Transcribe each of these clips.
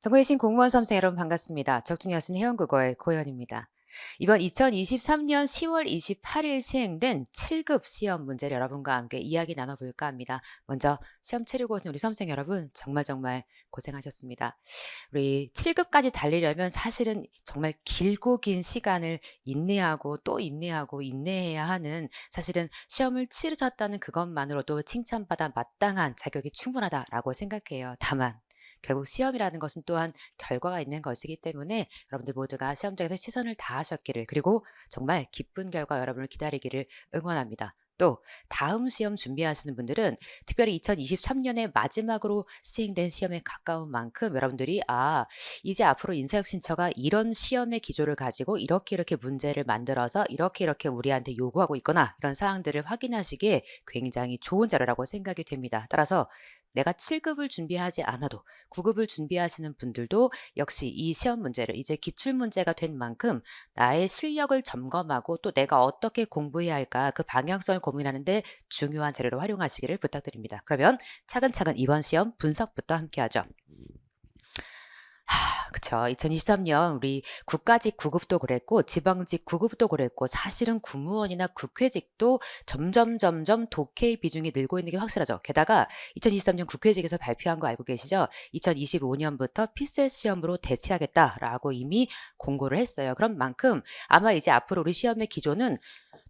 전국의 공무원 수험생 여러분 반갑습니다. 적중여신 회원국어의 고현입니다. 이번 2023년 10월 28일 시행된 7급 시험 문제를 여러분과 함께 이야기 나눠볼까 합니다. 먼저 시험 치르고 오신 우리 수험생 여러분 정말 고생하셨습니다. 우리 7급까지 달리려면 사실은 정말 길고 긴 시간을 인내하고 또 인내하고 인내해야 하는, 사실은 시험을 치르셨다는 그것만으로도 칭찬받아 마땅한 자격이 충분하다라고 생각해요. 다만 결국 시험이라는 것은 또한 결과가 있는 것이기 때문에 여러분들 모두가 시험장에서 최선을 다하셨기를, 그리고 정말 기쁜 결과 여러분을 기다리기를 응원합니다. 또 다음 시험 준비하시는 분들은 특별히 2023년에 마지막으로 시행된 시험에 가까운 만큼 여러분들이 이제 앞으로 인사혁신처가 이런 시험의 기조를 가지고 이렇게 문제를 만들어서 이렇게 우리한테 요구하고 있거나 이런 사항들을 확인하시기에 굉장히 좋은 자료라고 생각이 됩니다. 따라서 내가 7급을 준비하지 않아도 9급을 준비하시는 분들도 역시 이 시험 문제를 이제 기출문제가 된 만큼 나의 실력을 점검하고 또 내가 어떻게 공부해야 할까 그 방향성을 고민하는데 중요한 자료로 활용하시기를 부탁드립니다. 그러면 차근차근 이번 시험 분석부터 함께 하죠. 그쵸. 2023년 우리 국가직 9급도 그랬고 지방직 9급도 그랬고 사실은 국무원이나 국회직도 점점 독해의 비중이 늘고 있는 게 확실하죠. 게다가 2023년 국회직에서 발표한 거 알고 계시죠? 2025년부터 피셋 시험으로 대체하겠다라고 이미 공고를 했어요. 그런 만큼 아마 이제 앞으로 우리 시험의 기조는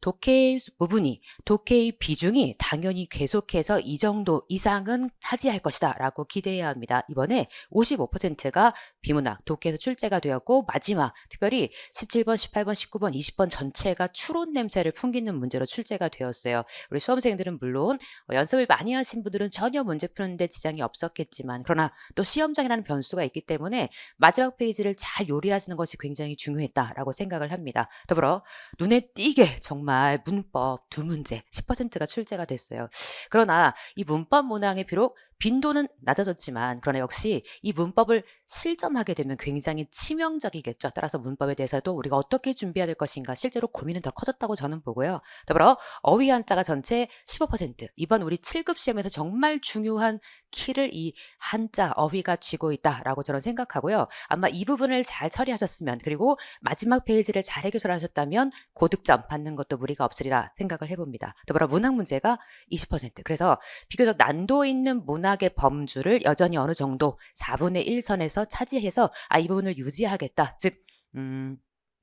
독해의 부분이, 독해의 비중이 당연히 계속해서 이 정도 이상은 차지할 것이다 라고 기대해야 합니다. 이번에 55%가 비문학, 독해에서 출제가 되었고 마지막 특별히 17번, 18번, 19번, 20번 전체가 추론 냄새를 풍기는 문제로 출제가 되었어요. 우리 수험생들은 물론 연습을 많이 하신 분들은 전혀 문제 푸는데 지장이 없었겠지만, 그러나 또 시험장이라는 변수가 있기 때문에 마지막 페이지를 잘 요리하시는 것이 굉장히 중요했다라고 생각을 합니다. 더불어 눈에 띄게 정말 문법 두 문제 10%가 출제가 됐어요. 그러나 이 문법 문항이 비록 빈도는 낮아졌지만 그러나 역시 이 문법을 실점하게 되면 굉장히 치명적이겠죠. 따라서 문법에 대해서도 우리가 어떻게 준비해야 될 것인가 실제로 고민은 더 커졌다고 저는 보고요. 더불어 어휘 한자가 전체 15%, 이번 우리 7급 시험에서 정말 중요한 키를 이 한자 어휘가 쥐고 있다라고 저는 생각하고요. 아마 이 부분을 잘 처리하셨으면, 그리고 마지막 페이지를 잘 해결하셨다면 고득점 받는 것도 무리가 없으리라 생각을 해봅니다. 더불어 문학 문제가 20%, 그래서 비교적 난도 있는 문학의 범주를 여전히 어느 정도 4분의 1 선에서 차지해서 이 부분을 유지하겠다. 즉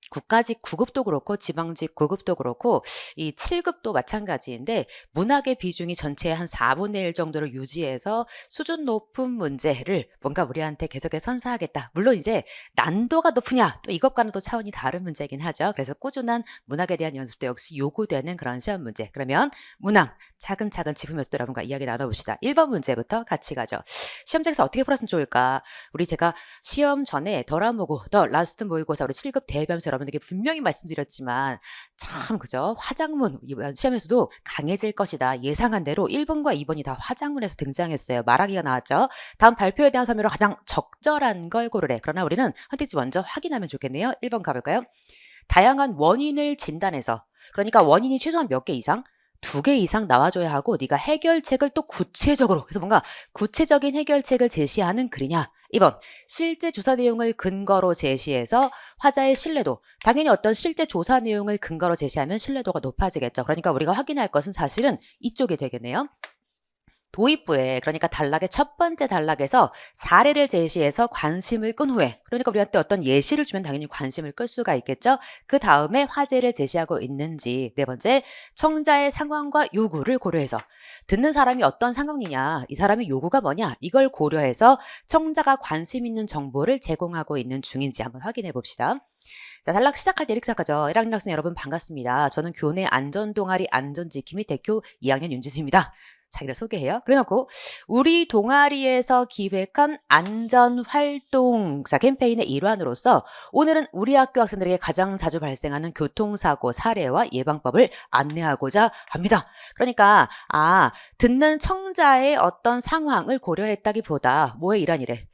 국가직 9급도 그렇고 지방직 9급도 그렇고 이 7급도 마찬가지인데 문학의 비중이 전체의 한 4분의 1 정도를 유지해서 수준 높은 문제를 뭔가 우리한테 계속해서 선사하겠다. 물론 이제 난도가 높으냐 또 이것과는 또 차원이 다른 문제이긴 하죠. 그래서 꾸준한 문학에 대한 연습도 역시 요구되는 그런 시험 문제. 그러면 문학 차근차근 짚으면서 또 여러분과 이야기 나눠봅시다. 1번 문제부터 같이 가죠. 시험장에서 어떻게 풀었으면 좋을까? 우리 제가 시험 전에 더라모고 더 라스트 모의고사 우리 7급 대비하면서 여러분들께 분명히 말씀드렸지만 참 그죠? 화작문 이번 시험에서도 강해질 것이다. 예상한 대로 1번과 2번이 다 화작문에서 등장했어요. 말하기가 나왔죠. 다음 발표에 대한 설명으로 가장 적절한 걸 고르래. 그러나 우리는 선택지 먼저 확인하면 좋겠네요. 1번 가볼까요? 다양한 원인을 진단해서, 그러니까 원인이 최소한 몇 개 이상? 2개 이상 나와줘야 하고 네가 해결책을 또 구체적으로, 그래서 뭔가 구체적인 해결책을 제시하는 글이냐. 2번 실제 조사 내용을 근거로 제시해서 화자의 신뢰도, 당연히 어떤 실제 조사 내용을 근거로 제시하면 신뢰도가 높아지겠죠. 그러니까 우리가 확인할 것은 사실은 이쪽이 되겠네요. 도입부에, 그러니까 단락의 첫 번째 단락에서 사례를 제시해서 관심을 끈 후에, 그러니까 우리한테 어떤 예시를 주면 당연히 관심을 끌 수가 있겠죠. 그 다음에 화제를 제시하고 있는지. 네 번째, 청자의 상황과 요구를 고려해서 듣는 사람이 어떤 상황이냐, 이 사람의 요구가 뭐냐, 이걸 고려해서 청자가 관심 있는 정보를 제공하고 있는 중인지 한번 확인해 봅시다. 자, 단락 시작할 때 이렇게 시작하죠. 1학년 학생 여러분 반갑습니다. 저는 교내 안전동아리 안전지킴이 대표 2학년 윤지수입니다. 자기를 소개해요. 그래놓고 우리 동아리에서 기획한 안전활동 캠페인의 일환으로서 오늘은 우리 학교 학생들에게 가장 자주 발생하는 교통사고 사례와 예방법을 안내하고자 합니다. 그러니까 듣는 청자의 어떤 상황을 고려했다기보다 뭐의 일환이래?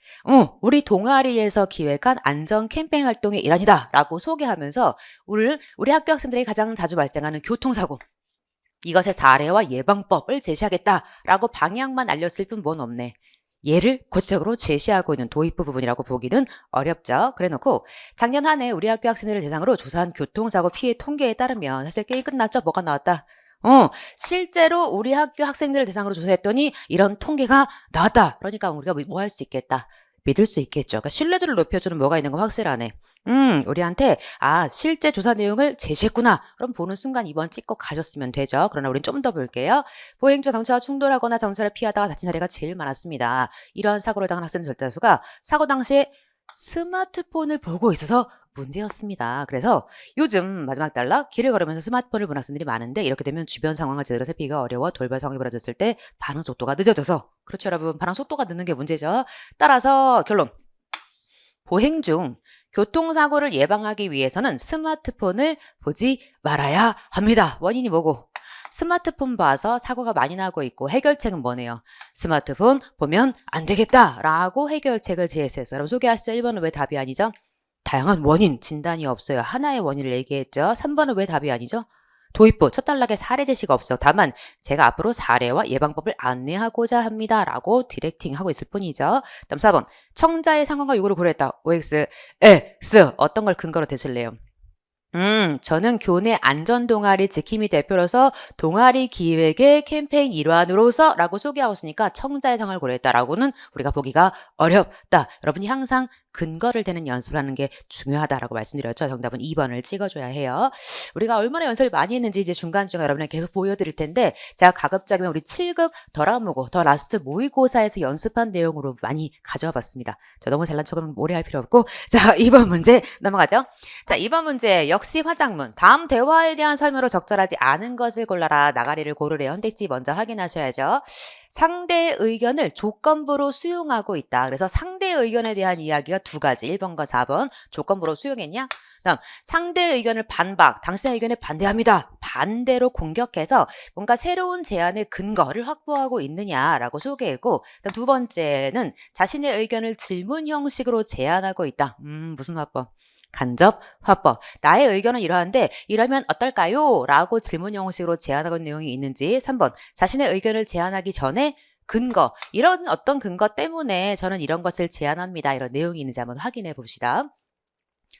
우리 동아리에서 기획한 안전 캠페인 활동의 일환이다 라고 소개하면서 우리 학교 학생들에게 가장 자주 발생하는 교통사고, 이것의 사례와 예방법을 제시하겠다라고 방향만 알렸을 뿐 뭔 없네. 예를 구체적으로 제시하고 있는 도입부 부분이라고 보기는 어렵죠. 그래놓고 작년 한 해 우리 학교 학생들을 대상으로 조사한 교통사고 피해 통계에 따르면 사실 게임 끝났죠. 뭐가 나왔다. 실제로 우리 학교 학생들을 대상으로 조사했더니 이런 통계가 나왔다. 그러니까 우리가 뭐 할 수 있겠다. 믿을 수 있겠죠. 그러니까 신뢰도를 높여주는 뭐가 있는 건 확실하네. 우리한테 실제 조사 내용을 제시했구나. 그럼 보는 순간 2번 찍고 가셨으면 되죠. 그러나 우린 좀 더 볼게요. 보행자 정차와 충돌하거나 정차를 피하다가 다친 사례가 제일 많았습니다. 이러한 사고를 당한 학생 절대다수가 사고 당시에 스마트폰을 보고 있어서 문제였습니다. 그래서 요즘 마지막 단락 길을 걸으면서 스마트폰을 본 학생들이 많은데 이렇게 되면 주변 상황을 제대로 살피기가 어려워 돌발 상황이 벌어졌을 때 반응 속도가 늦어져서 그렇죠 여러분 반응 속도가 늦는 게 문제죠. 따라서 결론 보행 중 교통사고를 예방하기 위해서는 스마트폰을 보지 말아야 합니다. 원인이 뭐고? 스마트폰 봐서 사고가 많이 나고 있고 해결책은 뭐네요. 스마트폰 보면 안 되겠다라고 해결책을 제시했어요. 여러분 소개하시죠. 1번은 왜 답이 아니죠? 다양한 원인, 진단이 없어요. 하나의 원인을 얘기했죠. 3번은 왜 답이 아니죠? 도입부, 첫 단락에 사례 제시가 없어. 다만 제가 앞으로 사례와 예방법을 안내하고자 합니다. 라고 디렉팅하고 있을 뿐이죠. 다음 4번, 청자의 상황과 요구를 고려했다. OX, X 어떤 걸 근거로 대실래요? 저는 교내 안전동아리 지킴이 대표로서 동아리 기획의 캠페인 일환으로서 라고 소개하고 있으니까 청자의 상황을 고려했다라고는 우리가 보기가 어렵다. 여러분이 항상 근거를 대는 연습을 하는 게 중요하다라고 말씀드렸죠. 정답은 2번을 찍어줘야 해요. 우리가 얼마나 연습을 많이 했는지 이제 중간중간 여러분에게 계속 보여드릴 텐데 제가 가급적이면 우리 7급 더 라모고 더 라스트 모의고사에서 연습한 내용으로 많이 가져와 봤습니다. 저 너무 잘난 척은 오래 할 필요 없고 자 2번 문제 넘어가죠. 자 2번 문제 역시 화작문 다음 대화에 대한 설명으로 적절하지 않은 것을 골라라. 나가리를 고르래요. 선택지 먼저 확인하셔야죠. 상대의 의견을 조건부로 수용하고 있다. 그래서 상대의 의견에 대한 이야기가 두 가지 1번과 4번 조건부로 수용했냐? 다음 상대의 의견을 반박, 당신의 의견에 반대합니다. 반대로 공격해서 뭔가 새로운 제안의 근거를 확보하고 있느냐라고 소개했고 두 번째는 자신의 의견을 질문 형식으로 제안하고 있다. 무슨 화법? 간접 화법. 나의 의견은 이러한데 이러면 어떨까요? 라고 질문 형식으로 제안하고 있는 내용이 있는지 3번 자신의 의견을 제안하기 전에 근거 이런 어떤 근거 때문에 저는 이런 것을 제안합니다. 이런 내용이 있는지 한번 확인해 봅시다.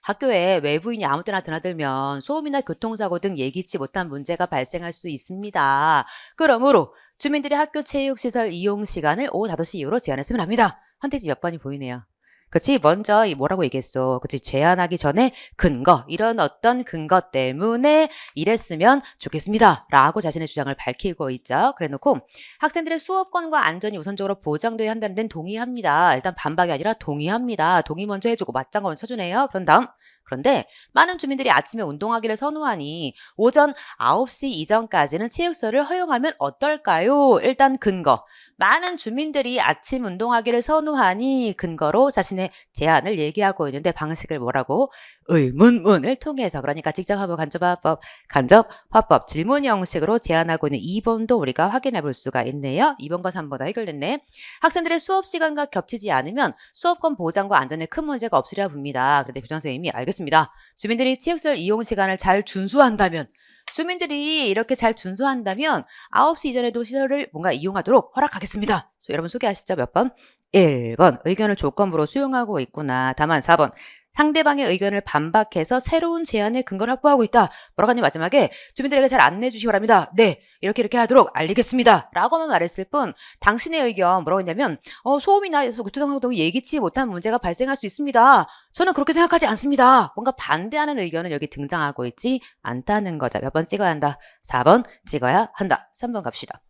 학교에 외부인이 아무 때나 드나들면 소음이나 교통사고 등 예기치 못한 문제가 발생할 수 있습니다. 그러므로 주민들이 학교 체육시설 이용 시간을 오후 5시 이후로 제한했으면 합니다. 선택지 몇 번이 보이네요. 그치 먼저 뭐라고 얘기했어. 그치 제안하기 전에 근거 이런 어떤 근거 때문에 이랬으면 좋겠습니다 라고 자신의 주장을 밝히고 있죠. 그래놓고 학생들의 수업권과 안전이 우선적으로 보장돼야 한다는 데는 동의합니다. 일단 반박이 아니라 동의합니다. 동의 먼저 해주고 맞장구 먼저 쳐주네요. 그런 다음 그런데 많은 주민들이 아침에 운동하기를 선호하니 오전 9시 이전까지는 체육시설을 허용하면 어떨까요? 일단 근거 많은 주민들이 아침 운동하기를 선호하니 근거로 자신의 제안을 얘기하고 있는데 방식을 뭐라고? 의문문을 통해서 그러니까 직접화법, 간접화법, 간접화법 질문 형식으로 제안하고 있는 2번도 우리가 확인해 볼 수가 있네요. 2번과 3번 다 해결됐네. 학생들의 수업 시간과 겹치지 않으면 수업권 보장과 안전에 큰 문제가 없으리라 봅니다. 그런데 교장선생님이 알겠습니다. 주민들이 체육시설 이용 시간을 잘 준수한다면 주민들이 이렇게 잘 준수한다면 9시 이전에도 시설을 뭔가 이용하도록 허락하겠습니다. 여러분 소개하시죠. 몇 번? 1번 의견을 조건부로 수용하고 있구나. 다만 4번 상대방의 의견을 반박해서 새로운 제안의 근거를 확보하고 있다. 뭐라고 하니 마지막에 주민들에게 잘 안내해 주시기 바랍니다. 네, 이렇게 하도록 알리겠습니다. 라고만 말했을 뿐 당신의 의견 뭐라고 했냐면 소음이나 교통사고 등 예기치 못한 문제가 발생할 수 있습니다. 저는 그렇게 생각하지 않습니다. 뭔가 반대하는 의견은 여기 등장하고 있지 않다는 거죠. 몇 번 찍어야 한다? 4번 찍어야 한다. 3번 갑시다.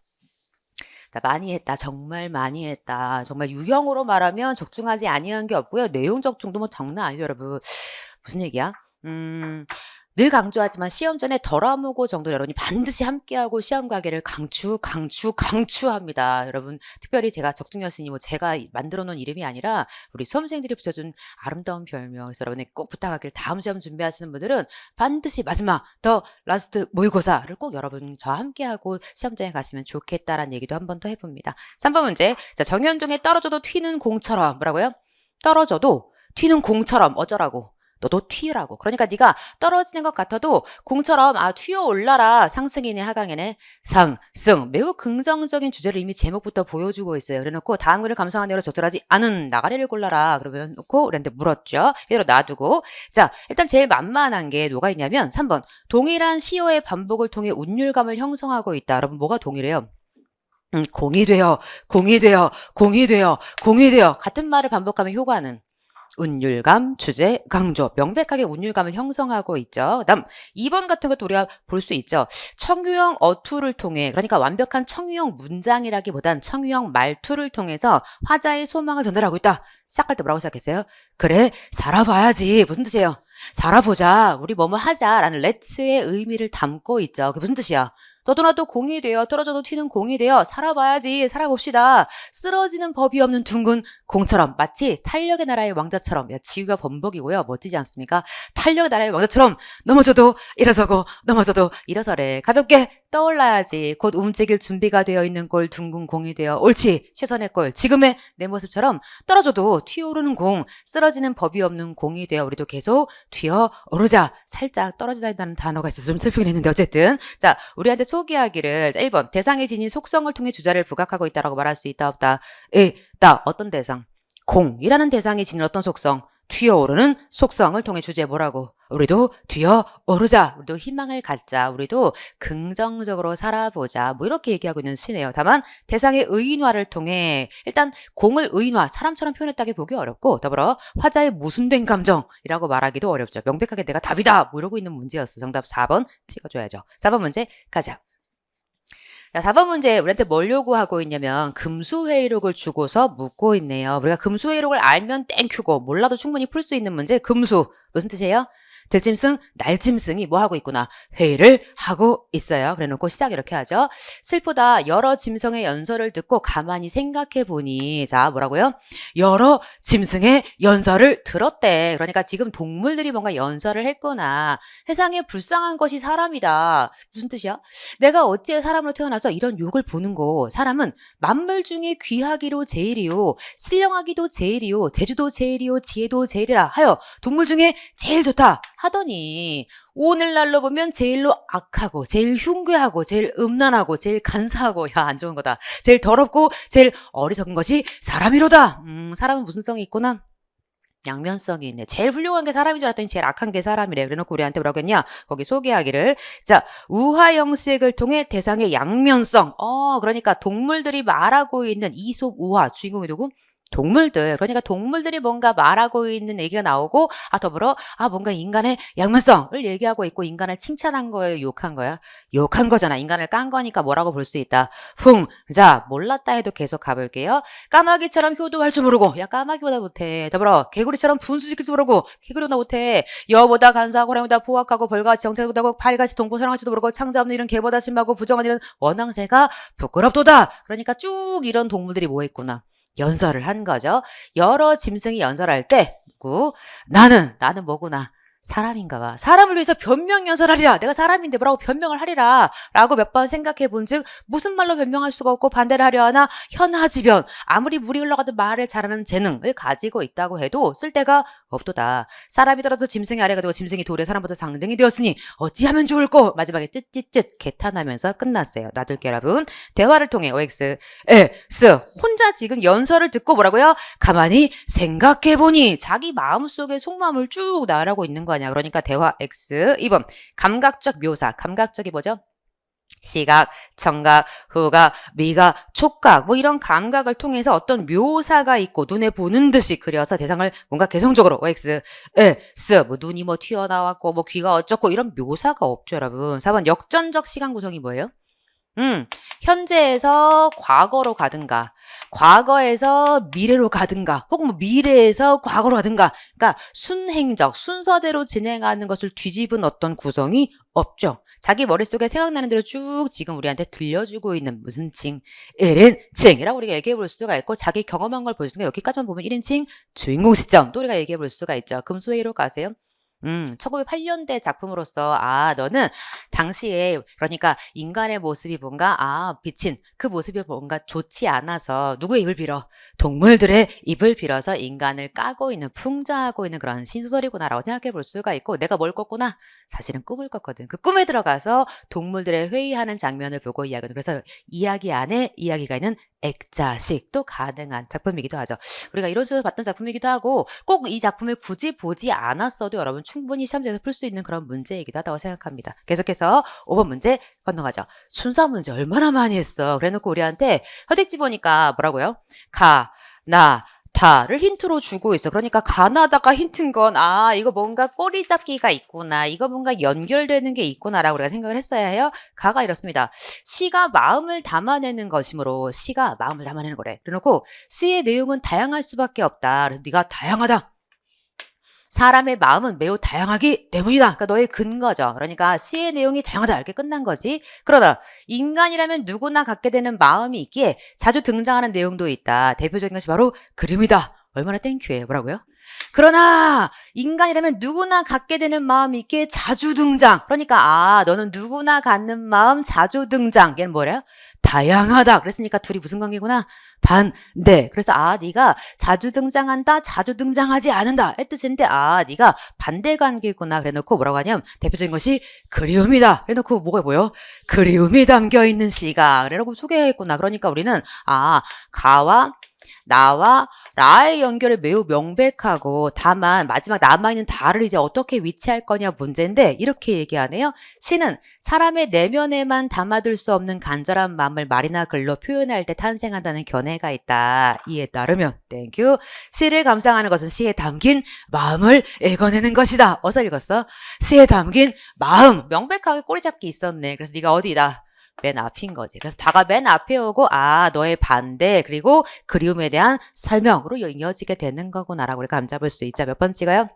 자, 많이 했다. 정말 많이 했다. 정말 유형으로 말하면 적중하지 아니한 게 없고요. 내용 적중도 뭐 장난 아니죠, 여러분. 무슨 얘기야? 늘 강조하지만 시험 전에 덜어모고 정도 여러분이 반드시 함께하고 시험 가기를 강추합니다. 여러분 특별히 제가 적중여신이 뭐 제가 만들어 놓은 이름이 아니라 우리 수험생들이 붙여준 아름다운 별명. 그래서 여러분이 꼭 부탁하길 다음 시험 준비하시는 분들은 반드시 마지막 더 라스트 모의고사를 꼭 여러분 저와 함께하고 시험장에 가시면 좋겠다라는 얘기도 한 번 더 해봅니다. 3번 문제. 자, 정현종의 떨어져도 튀는 공처럼 뭐라고요? 떨어져도 튀는 공처럼 어쩌라고? 너도 튀으라고. 그러니까 네가 떨어지는 것 같아도 공처럼 튀어 올라라. 상승이네 하강이네. 상승. 매우 긍정적인 주제를 이미 제목부터 보여주고 있어요. 그래놓고 다음 글을 감상한 대로 적절하지 않은 나가리를 골라라. 그러면 놓고 우리한테 물었죠. 이대로 놔두고. 자, 일단 제일 만만한 게 뭐가 있냐면 3번. 동일한 시효의 반복을 통해 운율감을 형성하고 있다. 여러분 뭐가 동일해요? 공이 되어, 공이 되어, 공이 되어, 공이 되어. 같은 말을 반복하면 효과는 운율감, 주제, 강조. 명백하게 운율감을 형성하고 있죠. 그다음 2번 같은 것도 우리가 볼 수 있죠. 청유형 어투를 통해, 그러니까 완벽한 청유형 문장이라기보단 청유형 말투를 통해서 화자의 소망을 전달하고 있다. 시작할 때 뭐라고 시작했어요? 그래, 살아봐야지. 무슨 뜻이에요? 살아보자. 우리 뭐뭐 하자라는 렛츠의 의미를 담고 있죠. 그게 무슨 뜻이야? 너도 나도 공이 되어, 떨어져도 튀는 공이 되어 살아봐야지. 살아봅시다. 쓰러지는 법이 없는 둥근 공처럼, 마치 탄력의 나라의 왕자처럼. 야, 지구가 범벅이고요. 멋지지 않습니까? 탄력의 나라의 왕자처럼 넘어져도 일어서고 넘어져도 일어서래. 가볍게 떠올라야지. 곧 움직일 준비가 되어 있는 골, 둥근 공이 되어. 옳지. 최선의 골. 지금의 내 모습처럼 떨어져도 튀어오르는 공, 쓰러지는 법이 없는 공이 되어. 우리도 계속 튀어오르자. 살짝 떨어지다는 단어가 있어서 좀 슬프긴 했는데 어쨌든. 자, 우리한테 소개하기를. 자, 1번. 대상이 지닌 속성을 통해 주자를 부각하고 있다라고 말할 수 있다 없다. 있다. 어떤 대상? 공이라는 대상이 지닌 어떤 속성? 튀어오르는 속성을 통해 주제 뭐라고? 우리도 튀어오르자. 우리도 희망을 갖자. 우리도 긍정적으로 살아보자. 뭐 이렇게 얘기하고 있는 시네요. 다만 대상의 의인화를 통해 일단 공을 의인화, 사람처럼 표현했다기 보기 어렵고 더불어 화자의 모순된 감정이라고 말하기도 어렵죠. 명백하게 내가 답이다. 뭐 이러고 있는 문제였어. 정답 4번 찍어줘야죠. 4번 문제 가자. 자, 4번 문제 우리한테 뭘 요구하고 있냐면 금수회의록을 주고서 묻고 있네요. 우리가 금수회의록을 알면 땡큐고 몰라도 충분히 풀 수 있는 문제. 금수 무슨 뜻이에요? 들짐승, 날짐승이 뭐 하고 있구나. 회의를 하고 있어요. 그래 놓고 시작 이렇게 하죠. 슬프다. 여러 짐승의 연설을 듣고 가만히 생각해 보니. 자, 뭐라고요? 여러 짐승의 연설을 들었대. 그러니까 지금 동물들이 뭔가 연설을 했구나. 세상에 불쌍한 것이 사람이다. 무슨 뜻이야? 내가 어찌 사람으로 태어나서 이런 욕을 보는 거. 사람은 만물 중에 귀하기로 제일이요. 신령하기도 제일이요. 재주도 제일이요. 지혜도 제일이라 하여 동물 중에 제일 좋다. 하더니 오늘날로 보면 제일로 악하고 제일 흉괴하고 제일 음란하고 제일 간사하고 야 안 좋은 거다. 제일 더럽고 제일 어리석은 것이 사람이로다. 사람은 무슨 성이 있구나. 양면성이 있네. 제일 훌륭한 게 사람인 줄 알았더니 제일 악한 게 사람이래. 그래놓고 우리한테 뭐라고 했냐? 거기 소개하기를. 자, 우화 형식을 통해 대상의 양면성. 그러니까 동물들이 말하고 있는 이솝 우화. 주인공이 누구? 동물들. 그러니까 동물들이 뭔가 말하고 있는 얘기가 나오고 더불어 뭔가 인간의 양면성을 얘기하고 있고 인간을 칭찬한 거예요? 욕한 거야? 욕한 거잖아. 인간을 깐 거니까 뭐라고 볼 수 있다. 자, 몰랐다 해도 계속 가볼게요. 까마귀처럼 효도할 줄 모르고 야 까마귀보다 못해. 더불어 개구리처럼 분수시킬 줄 모르고 개구리보다 못해. 여보다 간사하고 호랑이보다 포악하고 벌같이 정체보다 파리같이 동포사랑할지도 모르고 창자 없는 이런 개보다 심하고 부정한 이런 원앙새가 부끄럽도다. 그러니까 쭉 이런 동물들이 뭐 있구나. 연설을 한 거죠. 여러 짐승이 연설할 때 누구? 나는 뭐구나. 사람인가 봐. 사람을 위해서 변명 연설하리라. 내가 사람인데 뭐라고 변명을 하리라. 라고 몇 번 생각해 본 즉 무슨 말로 변명할 수가 없고 반대를 하려 하나 현하지변. 아무리 물이 흘러가도 말을 잘하는 재능을 가지고 있다고 해도 쓸데가 없도다. 사람이 떨어져 짐승이 아래가 되고 짐승이 돌에 사람보다 상등이 되었으니 어찌하면 좋을꼬. 마지막에 쯧쯧쯧 개탄하면서 끝났어요. 놔둘게 여러분. 대화를 통해 OX S 혼자 지금 연설을 듣고 뭐라고요? 가만히 생각해보니 자기 마음속에 속마음을 쭉 나열하고 있는 거야. 그러니까 대화 X. 2번 감각적 묘사. 감각적이 뭐죠? 시각, 청각, 후각, 미각, 촉각 뭐 이런 감각을 통해서 어떤 묘사가 있고 눈에 보는 듯이 그려서 대상을 뭔가 개성적으로 OX, S 뭐 눈이 뭐 튀어나왔고 뭐 귀가 어쩌고 이런 묘사가 없죠 여러분. 4번 역전적 시간 구성이 뭐예요? 현재에서 과거로 가든가 과거에서 미래로 가든가 혹은 뭐 미래에서 과거로 가든가 그러니까 순행적 순서대로 진행하는 것을 뒤집은 어떤 구성이 없죠. 자기 머릿속에 생각나는 대로 쭉 지금 우리한테 들려주고 있는 무슨 칭 1인칭이라고 우리가 얘기해 볼 수가 있고 자기 경험한 걸 보여주는 게 여기까지만 보면 1인칭 주인공 시점 또 우리가 얘기해 볼 수가 있죠. 금수회의로 가세요. 1908년대 작품으로서 너는 당시에 그러니까 인간의 모습이 뭔가 비친 그 모습이 뭔가 좋지 않아서 누구의 입을 빌어? 동물들의 입을 빌어서 인간을 까고 있는 풍자하고 있는 그런 신소설이구나라고 생각해 볼 수가 있고 내가 뭘 꿨구나? 사실은 꿈을 꿨거든. 그 꿈에 들어가서 동물들의 회의하는 장면을 보고 이야기하는 그래서 이야기 안에 이야기가 있는 액자식도 가능한 작품이기도 하죠. 우리가 이런 식으로 봤던 작품이기도 하고 꼭 이 작품을 굳이 보지 않았어도 여러분 충분히 시험지에서 풀 수 있는 그런 문제이기도 하다고 생각합니다. 계속해서 5번 문제 건너가죠. 순서 문제 얼마나 많이 했어. 그래놓고 우리한테 선택지 보니까 뭐라고요? 가, 나, 다를 힌트로 주고 있어. 그러니까 가나다가 힌트인 건 이거 뭔가 꼬리 잡기가 있구나. 이거 뭔가 연결되는 게 있구나라고 우리가 생각을 했어야 해요. 가가 이렇습니다. 시가 마음을 담아내는 것이므로 시가 마음을 담아내는 거래. 그래놓고 시의 내용은 다양할 수밖에 없다. 그래서 네가 다양하다. 사람의 마음은 매우 다양하기 때문이다. 그러니까 너의 근거죠. 그러니까 시의 내용이 다양하다. 이렇게 끝난 거지. 그러나 인간이라면 누구나 갖게 되는 마음이 있기에 자주 등장하는 내용도 있다. 대표적인 것이 바로 그림이다. 얼마나 땡큐해. 뭐라고요? 그러나 인간이라면 누구나 갖게 되는 마음이 있기에 자주 등장. 그러니까 너는 누구나 갖는 마음 자주 등장. 얘는 뭐래요? 다양하다. 그랬으니까 둘이 무슨 관계구나? 반대. 그래서 네가 자주 등장한다, 자주 등장하지 않는다 의 뜻인데 네가 반대 관계구나. 그래놓고 뭐라고 하냐면 대표적인 것이 그리움이다. 그래놓고 뭐가 뭐요? 그리움이 담겨있는 시가. 그래놓고 소개했구나. 그러니까 우리는 가와 나와 라의 연결이 매우 명백하고 다만 마지막 남아있는 다를 이제 어떻게 위치할 거냐 문제인데 이렇게 얘기하네요. 시는 사람의 내면에만 담아둘 수 없는 간절한 마음을 말이나 글로 표현할 때 탄생한다는 견해가 있다. 이에 따르면 땡큐. 시를 감상하는 것은 시에 담긴 마음을 읽어내는 것이다. 어디서 읽었어? 시에 담긴 마음. 명백하게 꼬리잡기 있었네. 그래서 네가 어디다? 맨 앞인 거지. 그래서 다가 맨 앞에 오고 너의 반대 그리고 그리움에 대한 설명으로 이어지게 되는 거구나라고 우리가 감잡을 수 있죠. 몇 번 찍어요?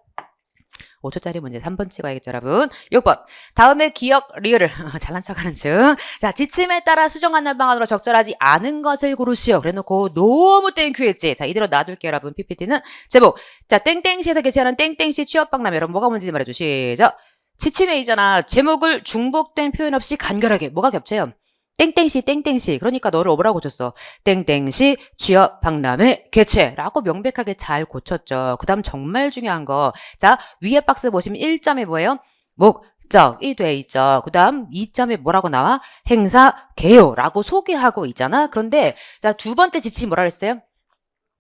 5초짜리 문제 3번 찍어야겠죠, 여러분. 6번. 다음에 기억, 리을을 잘난 척하는 중. 자, 지침에 따라 수정하는 방안으로 적절하지 않은 것을 고르시오. 그래놓고 너무 땡큐했지. 자, 이대로 놔둘게요, 여러분. PPT는 제목. 자, 땡땡시에서 개최하는 땡땡시 취업박람. 여러분 뭐가 문제인지 말해줘. 시작. 지침에 있잖아. 제목을 중복된 표현 없이 간결하게. 뭐가 겹쳐요? 땡땡시 땡땡시. 그러니까 너를 뭐라고 고쳤어? 땡땡시 취업 박람회 개최라고 명백하게 잘 고쳤죠. 그 다음 정말 중요한 거. 자, 위에 박스 보시면 1점에 뭐예요? 목적이 돼 있죠. 그 다음 2점에 뭐라고 나와? 행사 개요라고 소개하고 있잖아. 그런데 자, 두 번째 지침이 뭐라 그랬어요?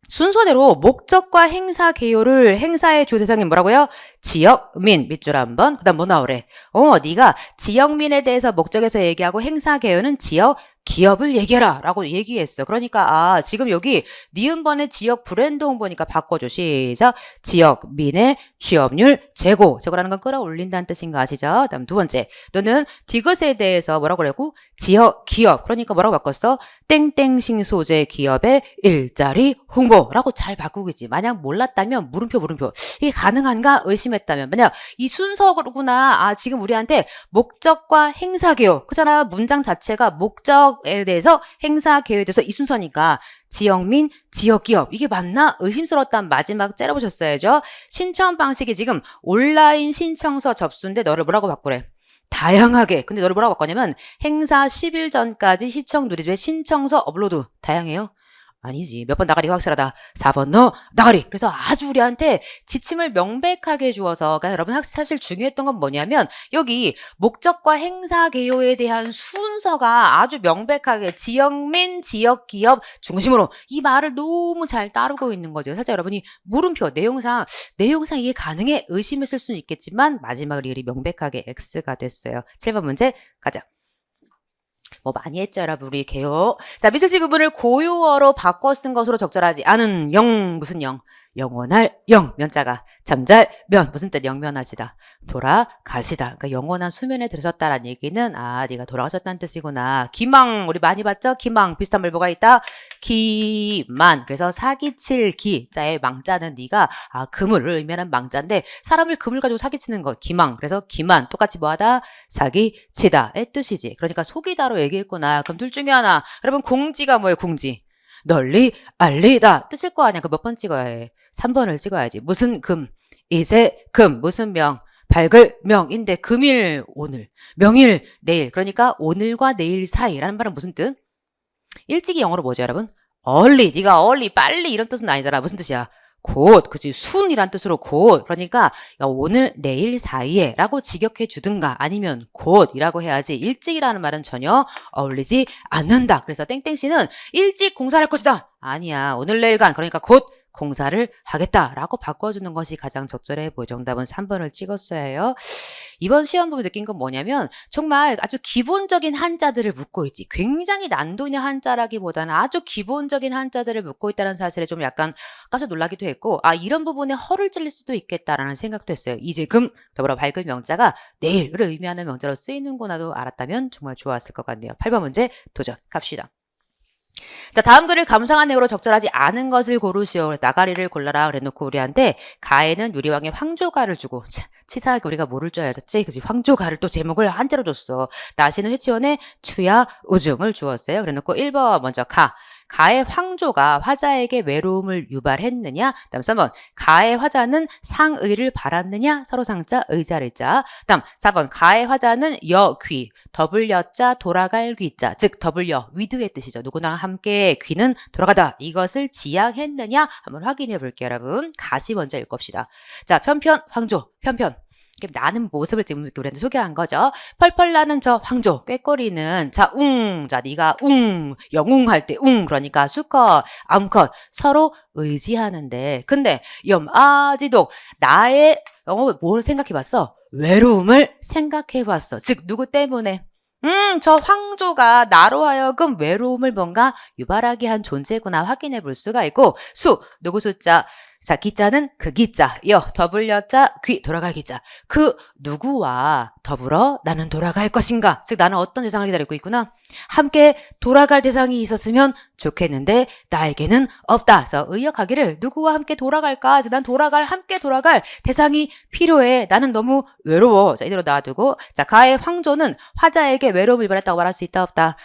순서대로 목적과 행사 개요를 행사의 주 대상이 뭐라고요? 지역민 밑줄 한번. 그 다음 뭐 나오래? 네가 지역민에 대해서 목적에서 얘기하고 행사 개요는 지역 기업을 얘기해라 라고 얘기했어. 그러니까 지금 여기 니은번의 지역 브랜드 홍보니까 바꿔줘. 시작. 지역민의 취업률 제고라는 건 끌어올린다는 뜻인 거 아시죠? 다음 두 번째. 너는 디귿에 대해서 뭐라고 그랬고? 지역 기업. 그러니까 뭐라고 바꿨어? 땡땡싱 소재 기업의 일자리 홍보라고 잘 바꾸겠지. 만약 몰랐다면 물음표. 이게 가능한가 의심했다면 만약 이 순서구나. 지금 우리한테 목적과 행사 개요. 그잖아. 문장 자체가 목적 에 대해서 행사 개요에 대해서 이 순서니까 지역민, 지역기업 이게 맞나? 의심스러웠다면 마지막 째려보셨어야죠. 신청 방식이 지금 온라인 신청서 접수인데 너를 뭐라고 바꾸래? 다양하게. 근데 너를 뭐라고 바꾸냐면 행사 10일 전까지 시청 누리집에 신청서 업로드. 다양해요? 아니지. 몇 번 나가리가 확실하다. 4번 너 나가리. 그래서 아주 우리한테 지침을 명백하게 주어서 그러니까 여러분 사실 중요했던 건 뭐냐면 여기 목적과 행사 개요에 대한 순서가 아주 명백하게 지역민, 지역기업 중심으로 이 말을 너무 잘 따르고 있는 거죠. 살짝 여러분이 물음표 내용상 이게 가능해 의심했을 수는 있겠지만 마지막 리을이 명백하게 X가 됐어요. 7번 문제 가자. 뭐 많이 했죠, 여러분. 우리 개요. 자, 미술지 부분을 고유어로 바꿔 쓴 것으로 적절하지 않은 무슨 영원할 면자가 잠잘 무슨 뜻? 영면하시다. 돌아가시다. 그러니까 영원한 수면에 들으셨다라는 얘기는 네가 돌아가셨다는 뜻이구나. 기망 우리 많이 봤죠? 기망 비슷한 말보가 있다. 기만 그래서 사기칠 기자의 망자는 네가 그물을 의미하는 망자인데 사람을 그물 가지고 사기치는 거 기망. 그래서 기만 똑같이 뭐하다? 사기치다의 뜻이지. 그러니까 속이다로 얘기했구나. 그럼 둘 중에 하나. 여러분 공지가 뭐예요? 공지. 널리 알리다 뜻일 거 아니야. 그 몇 번 찍어야 해? 3번을 찍어야지. 무슨 금 이제 금 무슨 명 밝을 명인데 금일 오늘, 명일 내일. 그러니까 오늘과 내일 사이라는 말은 무슨 뜻? 일찍이 영어로 뭐죠, 여러분? early. 네가 early, 빨리 이런 뜻은 아니잖아. 무슨 뜻이야? 곧, 그치? 순이란 뜻으로 곧. 그러니까 야, 오늘, 내일 사이에 라고 직역해 주든가 아니면 곧이라고 해야지 일찍이라는 말은 전혀 어울리지 않는다. 그래서 땡땡씨는 일찍 공사할 것이다. 아니야. 오늘, 내일간. 그러니까 곧 공사를 하겠다라고 바꿔주는 것이 가장 적절해 보여. 정답은 3번을 찍었어야 해요. 이번 시험 보면 느낀 건 뭐냐면 정말 아주 기본적인 한자들을 묻고 있지. 굉장히 난도 있는 한자라기보다는 아주 기본적인 한자들을 묻고 있다는 사실에 좀 약간 깜짝 놀라기도 했고 이런 부분에 허를 찔릴 수도 있겠다라는 생각도 했어요. 이제 금 더불어 밝을 명자가 내일을 의미하는 명자로 쓰이는구나도 알았다면 정말 좋았을 것 같네요. 8번 문제 도전 갑시다. 자, 다음 글을 감상한 내용으로 적절하지 않은 것을 고르시오. 나가리를 골라라 그래놓고 우리한테 가에는 유리왕의 황조가를 주고 치사하게 우리가 모를 줄 알았지. 그치? 황조가를 또 제목을 한자로 줬어. 나시는 회치원의 추야 우중을 주었어요. 그래놓고 1번 먼저 가의 황조가 화자에게 외로움을 유발했느냐? 다음 3번 가의 화자는 상의를 바랐느냐? 서로 상자 의자를 자. 다음 4번 가의 화자는 여귀 더블여자 돌아갈 귀자 즉 더블여 위드의 뜻이죠. 누구나 함께 귀는 돌아가다 이것을 지향했느냐? 한번 확인해 볼게요. 여러분 가시 먼저 읽읍시다. 자 편편 황조 편편 나는 모습을 지금 우리한테 소개한 거죠. 펄펄 나는 저 황조 꾀꼬리는 자 네가 영웅할 때 그러니까 수컷 암컷 서로 의지하는데 근데 염아지독 나의 뭘 생각해봤어? 외로움을 생각해봤어. 즉 누구 때문에? 저 황조가 나로 하여금 외로움을 뭔가 유발하게 한 존재구나 확인해 볼 수가 있고 누구 숫자 자, 기자는 그 기자, 더블여자, 귀, 돌아갈 기자. 그 누구와 더불어 나는 돌아갈 것인가? 즉 나는 어떤 대상을 기다리고 있구나? 함께 돌아갈 대상이 있었으면 좋겠는데 나에게는 없다. 그래서 의역하기를 누구와 함께 돌아갈까? 난 함께 돌아갈 대상이 필요해. 나는 너무 외로워. 자, 이대로 놔두고 자, 가의 황조는 화자에게 외로움을 유발했다고 말할 수 있다 없다?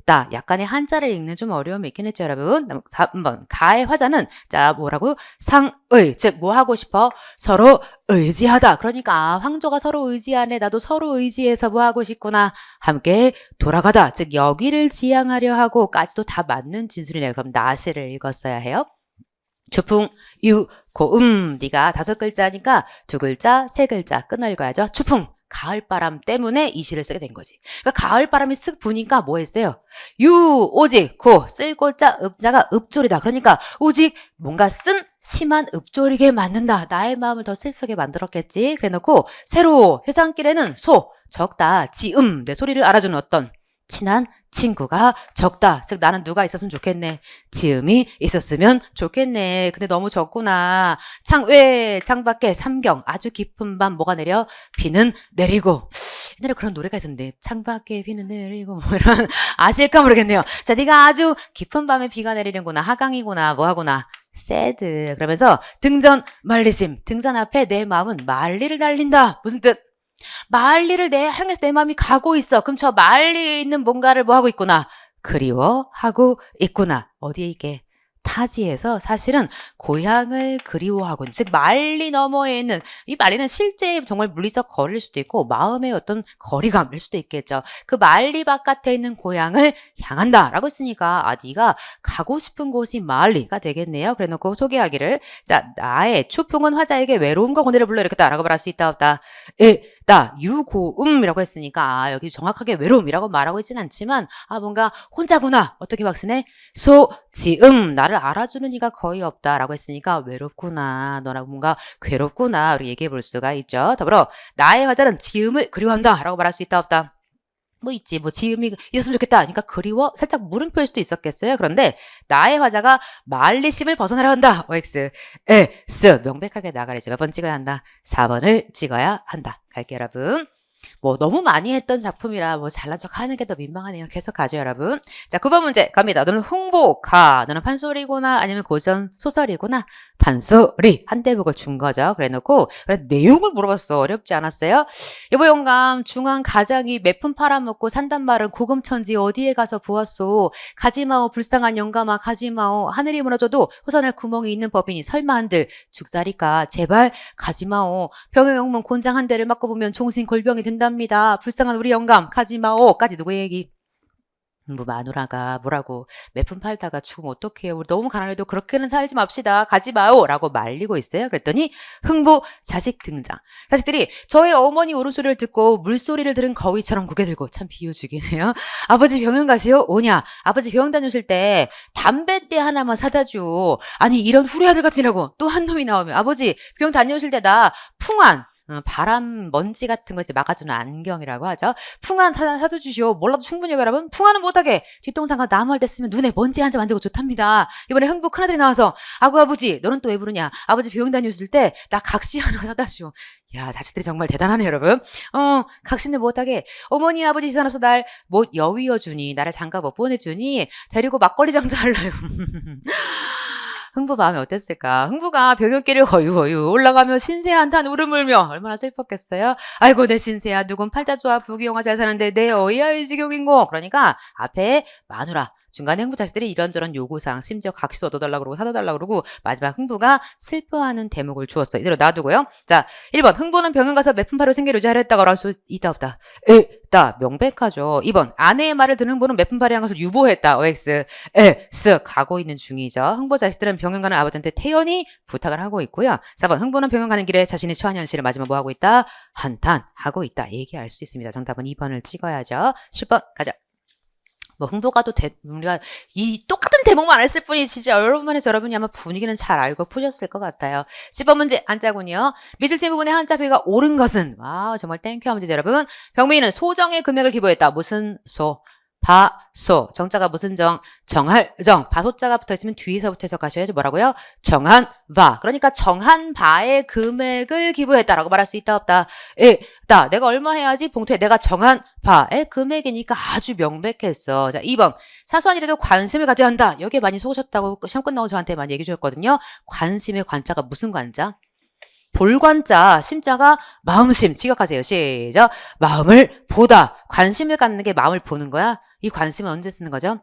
나 약간의 한자를 읽는 좀 어려움이 있긴 했죠, 여러분. 한번 가의 화자는 자, 뭐라고? 상의, 즉 뭐 하고 싶어? 서로 의지하다. 그러니까 황조가 서로 의지하네. 나도 서로 의지해서 뭐 하고 싶구나. 함께 돌아가다. 즉 여기를 지향하려 하고까지도 다 맞는 진술이네요. 그럼 나시를 읽었어야 해요. 추풍, 유, 고음. 네가 5글자니까 2글자, 3글자 끊어 읽어야죠. 추풍. 가을바람 때문에 이 시를 쓰게 된 거지. 그러니까 가을바람이 쓱 부니까 뭐 했어요? 오직, 쓸고자, 읍자가 읍조리다. 그러니까 오직 뭔가 쓴 심한 읍조리게 만든다. 나의 마음을 더 슬프게 만들었겠지. 그래놓고 새로 세상길에는 적다, 내 소리를 알아주는 어떤 친한 친구가 적다. 즉 나는 누가 있었으면 좋겠네. 지음이 있었으면 좋겠네. 근데 너무 적구나. 창밖에 삼경 아주 깊은 밤 뭐가 내려? 비는 내리고. 옛날에 그런 노래가 있었는데 창밖에 비는 내리고 뭐 이런 아실까 모르겠네요. 자, 네가 아주 깊은 밤에 비가 내리는구나. 하강이구나. 뭐 하구나. 새드. 그러면서 등전 말리심. 등산 앞에 내 마음은 만리를 달린다. 무슨 뜻? 만리를 향해서 내 마음이 가고 있어. 그럼 저 만리에 있는 뭔가를 뭐 하고 있구나? 그리워하고 있구나. 어디에 이게? 타지에서 사실은 고향을 그리워하고 즉 만리 너머에 있는 이 만리는 실제 정말 물리적 거리일 수도 있고 마음의 어떤 거리감일 수도 있겠죠. 그 만리 바깥에 있는 고향을 향한다 라고 했으니까 네가 가고 싶은 곳이 만리가 되겠네요. 그래놓고 소개하기를 자 나의 추풍은 화자에게 외로움과 고뇌를 불러일으켰다 라고 말할 수 있다 없다? 유고음이라고 했으니까 여기 정확하게 외로움이라고 말하고 있진 않지만 뭔가 혼자구나. 어떻게 박스네? 지음 나를 알아주는 이가 거의 없다라고 했으니까 외롭구나. 너랑 뭔가 괴롭구나. 우리 얘기해 볼 수가 있죠. 더불어 나의 화자는 지음을 그리워한다 라고 말할 수 있다 없다? 뭐 있지. 뭐 지음이 있었으면 좋겠다. 그러니까 그리워 살짝 물음표일 수도 있었겠어요. 그런데 나의 화자가 만리심을 벗어나려 한다. OX. 명백하게 나가야지. 몇 번 찍어야 한다? 4번을 찍어야 한다. 갈게요, 여러분. 뭐 너무 많이 했던 작품이라 뭐 잘난 척 하는 게 더 민망하네요. 계속 가죠, 여러분. 자, 9번 문제 갑니다. 너는 홍보가, 너는 판소리구나 아니면 고전 소설이구나. 판소리. 한 대목을 준 거죠. 그래 놓고 그래, 내용을 물어봤어. 어렵지 않았어요? 여보 영감, 중앙 가장이 매품 팔아먹고 산단 말은 고금천지 어디에 가서 보았소. 가지마오 불쌍한 영감아 가지마오. 하늘이 무너져도 호선할 구멍이 있는 법이니 설마 한들 죽살이까 제발 가지마오. 병영문 곤장 한 대를 맞고 보면 종신 골병이 된답니다. 불쌍한 우리 영감 가지마오까지 누구의 얘기? 뭐 마누라가 뭐라고 매품 팔다가 죽으면 어떡해요. 우리 너무 가난해도 그렇게는 살지 맙시다. 가지 마요 라고 말리고 있어요. 그랬더니 흥부 자식 등장. 자식들이 저의 어머니 울음소리를 듣고 물소리를 들은 거위처럼 고개 들고 참 비유죽이네요. 아버지 병원 가시오? 오냐? 아버지 병원 다녀오실 때 담뱃대 하나만 사다 줘. 아니 이런 후레아들 같으라고 또 한 놈이 나오면 아버지 병원 다녀오실 때 나 풍안 바람 먼지 같은 거 이제 막아주는 안경이라고 하죠. 풍안 사도 주시오. 몰라도 충분히 여러분. 풍안은 못하게 뒷동산과 나무 할 때 쓰면 눈에 먼지 한 점 안 들고 좋답니다. 이번에 흥부 큰아들이 나와서 아구 아버지 너는 또 왜 부르냐. 아버지 병원 다녀오실 때 나 각시 하나 사다 주오. 야 자식들이 정말 대단하네 여러분. 각시는 못하게 어머니 아버지 시간 없어 날 못 여위어 주니 나를 장가 못 보내주니 데리고 막걸리 장사 할래요. 흥부 마음이 어땠을까? 흥부가 병역길을 허유허유 올라가며 신세 한탄 울음을며 얼마나 슬펐겠어요? 아이고 내 신세야 누군 팔자 좋아 부귀영화 잘 사는데 내 어이야의 지경인고. 그러니까 앞에 마누라 중간에 흥부 자식들이 이런저런 요구사항 심지어 각시도 얻어달라고 그러고 사다 달라고 그러고 마지막 흥부가 슬퍼하는 대목을 주었어. 이대로 놔두고요. 자 1번 흥부는 병원 가서 매품파로 생계를 유지하려 했다고 할 수 있다 없다? 있다. 명백하죠. 2번 아내의 말을 듣는 흥부는 매품팔이라는 것을 유보했다. OX 쓱 가고 있는 중이죠. 흥부 자식들은 병원 가는 아버지한테 태연히 부탁을 하고 있고요. 4번 흥부는 병원 가는 길에 자신의 처한 현실을 마지막 뭐 하고 있다? 한탄하고 있다. 얘기할 수 있습니다. 정답은 2번을 찍어야죠. 10번 가자. 뭐 흥부가 또 우리가 이 똑같은 대목만 안 했을 뿐이지 진짜 여러분만 해서 여러분이 아마 분위기는 잘 알고 푸셨을 것 같아요. 10번 문제 한자군요. 미술체 부분에 한자표가 옳은 것은 와 정말 땡큐 문제 여러분. 병민이는 소정의 금액을 기부했다. 무슨 소? 바소. 정자가 무슨 정? 정할 정. 바소자가 붙어있으면 뒤에서부터 해석하셔야지 뭐라고요? 정한 바. 그러니까 정한 바의 금액을 기부했다라고 말할 수 있다 없다? 나 내가 얼마 해야지 봉투에 내가 정한 바의 금액이니까 아주 명백했어. 자 2번 사소한 일에도 관심을 가져야 한다. 여기에 많이 속으셨다고 시험 끝나고 저한테 많이 얘기해 주셨거든요. 관심의 관자가 무슨 관자? 볼관자, 심자가 마음심. 지각하세요. 시작. 마음을 보다. 관심을 갖는 게 마음을 보는 거야. 이 관심은 언제 쓰는 거죠?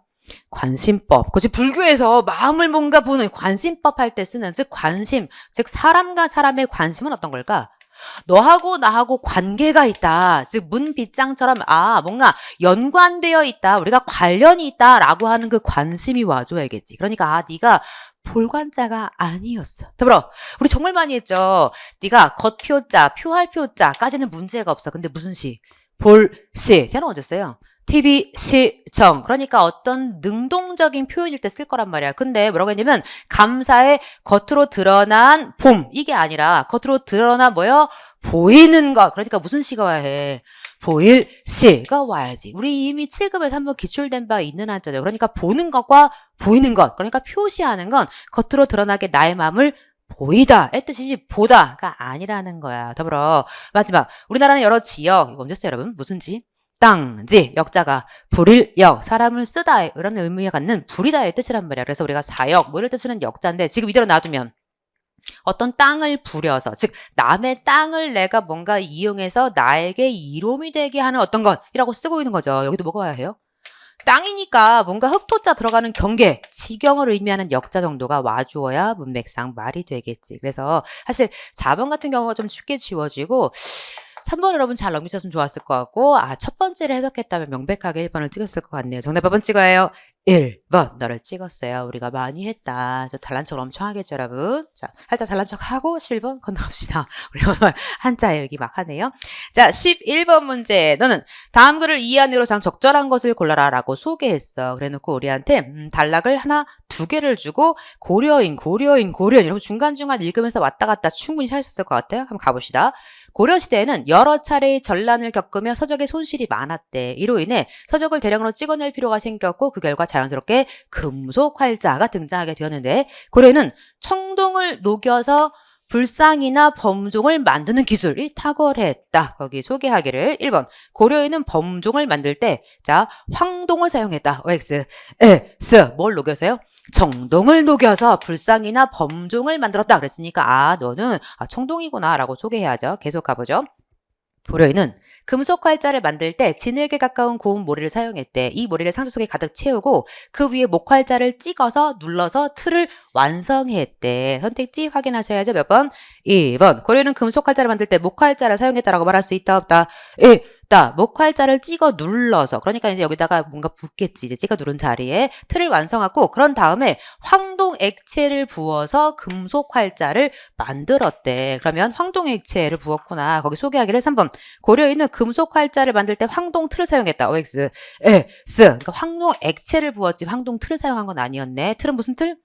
관심법. 그치 불교에서 마음을 뭔가 보는 관심법 할 때 쓰는 즉 관심. 즉 사람과 사람의 관심은 어떤 걸까? 너하고 나하고 관계가 있다. 즉 문빗장처럼 뭔가 연관되어 있다. 우리가 관련이 있다라고 하는 그 관심이 와줘야겠지. 그러니까 네가 볼관자가 아니었어. 더불어 우리 정말 많이 했죠. 네가 겉표자, 표할 표자까지는 문제가 없어. 근데 무슨 시? 볼시. 쟤는 언제 써요? TV 시청. 그러니까 어떤 능동적인 표현일 때 쓸 거란 말이야. 근데 뭐라고 했냐면 감사의 겉으로 드러난 봄 이게 아니라 겉으로 드러난 뭐요? 보이는 것. 그러니까 무슨 시가 와야 해? 보일 시가 와야지. 우리 이미 7급에서 한번 기출된 바 있는 한자죠. 그러니까 보는 것과 보이는 것. 그러니까 표시하는 건 겉으로 드러나게 나의 마음을 보이다의 뜻이지 보다가 아니라는 거야. 더불어 마지막 우리나라는 여러 지역 이거 언제 써요 여러분? 무슨 지? 땅지 역자가 불일역 사람을 쓰다 이런 의미가 갖는 불이다의 뜻이란 말이야. 그래서 우리가 사역 뭐 이럴 때 쓰는 역자인데 지금 이대로 놔두면 어떤 땅을 부려서 즉 남의 땅을 내가 뭔가 이용해서 나에게 이로움이 되게 하는 어떤 것이라고 쓰고 있는 거죠. 여기도 뭐가 와야 해요? 땅이니까 뭔가 흙토자 들어가는 경계, 지경을 의미하는 역자 정도가 와주어야 문맥상 말이 되겠지. 그래서 사실 4번 같은 경우가 좀 쉽게 지워지고 3번 여러분 잘 넘기셨으면 좋았을 것 같고 첫 번째를 해석했다면 명백하게 1번을 찍었을 것 같네요. 정답 몇 번 찍어요? 1번 너를 찍었어요. 우리가 많이 했다. 저 잘난 척을 엄청 하겠죠 여러분. 자 살짝 잘난 척하고 11번 건너갑시다. 우리 오늘 한자 얘기 막 하네요. 자 11번 문제 너는 다음 글을 이해한 대로 장 적절한 것을 골라라 라고 소개했어. 그래놓고 우리한테 단락을 하나 두 개를 주고 고려인 여러분 중간중간 읽으면서 왔다 갔다 충분히 하셨을 것 같아요. 한번 가봅시다. 고려시대에는 여러 차례의 전란을 겪으며 서적에 손실이 많았대. 이로 인해 서적을 대량으로 찍어낼 필요가 생겼고 그 결과 자연스럽게 금속 활자가 등장하게 되었는데 고려는 청동을 녹여서 불상이나 범종을 만드는 기술이 탁월했다. 거기 소개하기를 1번 고려인은 범종을 만들 때 자 황동을 사용했다. OX S 뭘 녹여서요? 청동을 녹여서 불상이나 범종을 만들었다. 그랬으니까 너는 청동이구나 라고 소개해야죠. 계속 가보죠. 고려인은 금속 활자를 만들 때 진흙에 가까운 고운 모래를 사용했대. 이 모래를 상자 속에 가득 채우고 그 위에 목활자를 찍어서 눌러서 틀을 완성했대. 선택지 확인하셔야죠. 몇 번? 2번. 고려인은 금속 활자를 만들 때 목활자를 사용했다라고 말할 수 있다 없다? 목활자를 찍어 눌러서 그러니까 이제 여기다가 뭔가 붓겠지. 이제 찍어 누른 자리에 틀을 완성하고 그런 다음에 황동 액체를 부어서 금속 활자를 만들었대. 그러면 황동 액체를 부었구나. 거기 소개하기를 3번. 고려인은 금속 활자를 만들 때 황동 틀을 사용했다. OX S 그러니까 황동 액체를 부었지 황동 틀을 사용한 건 아니었네. 틀은 무슨 틀?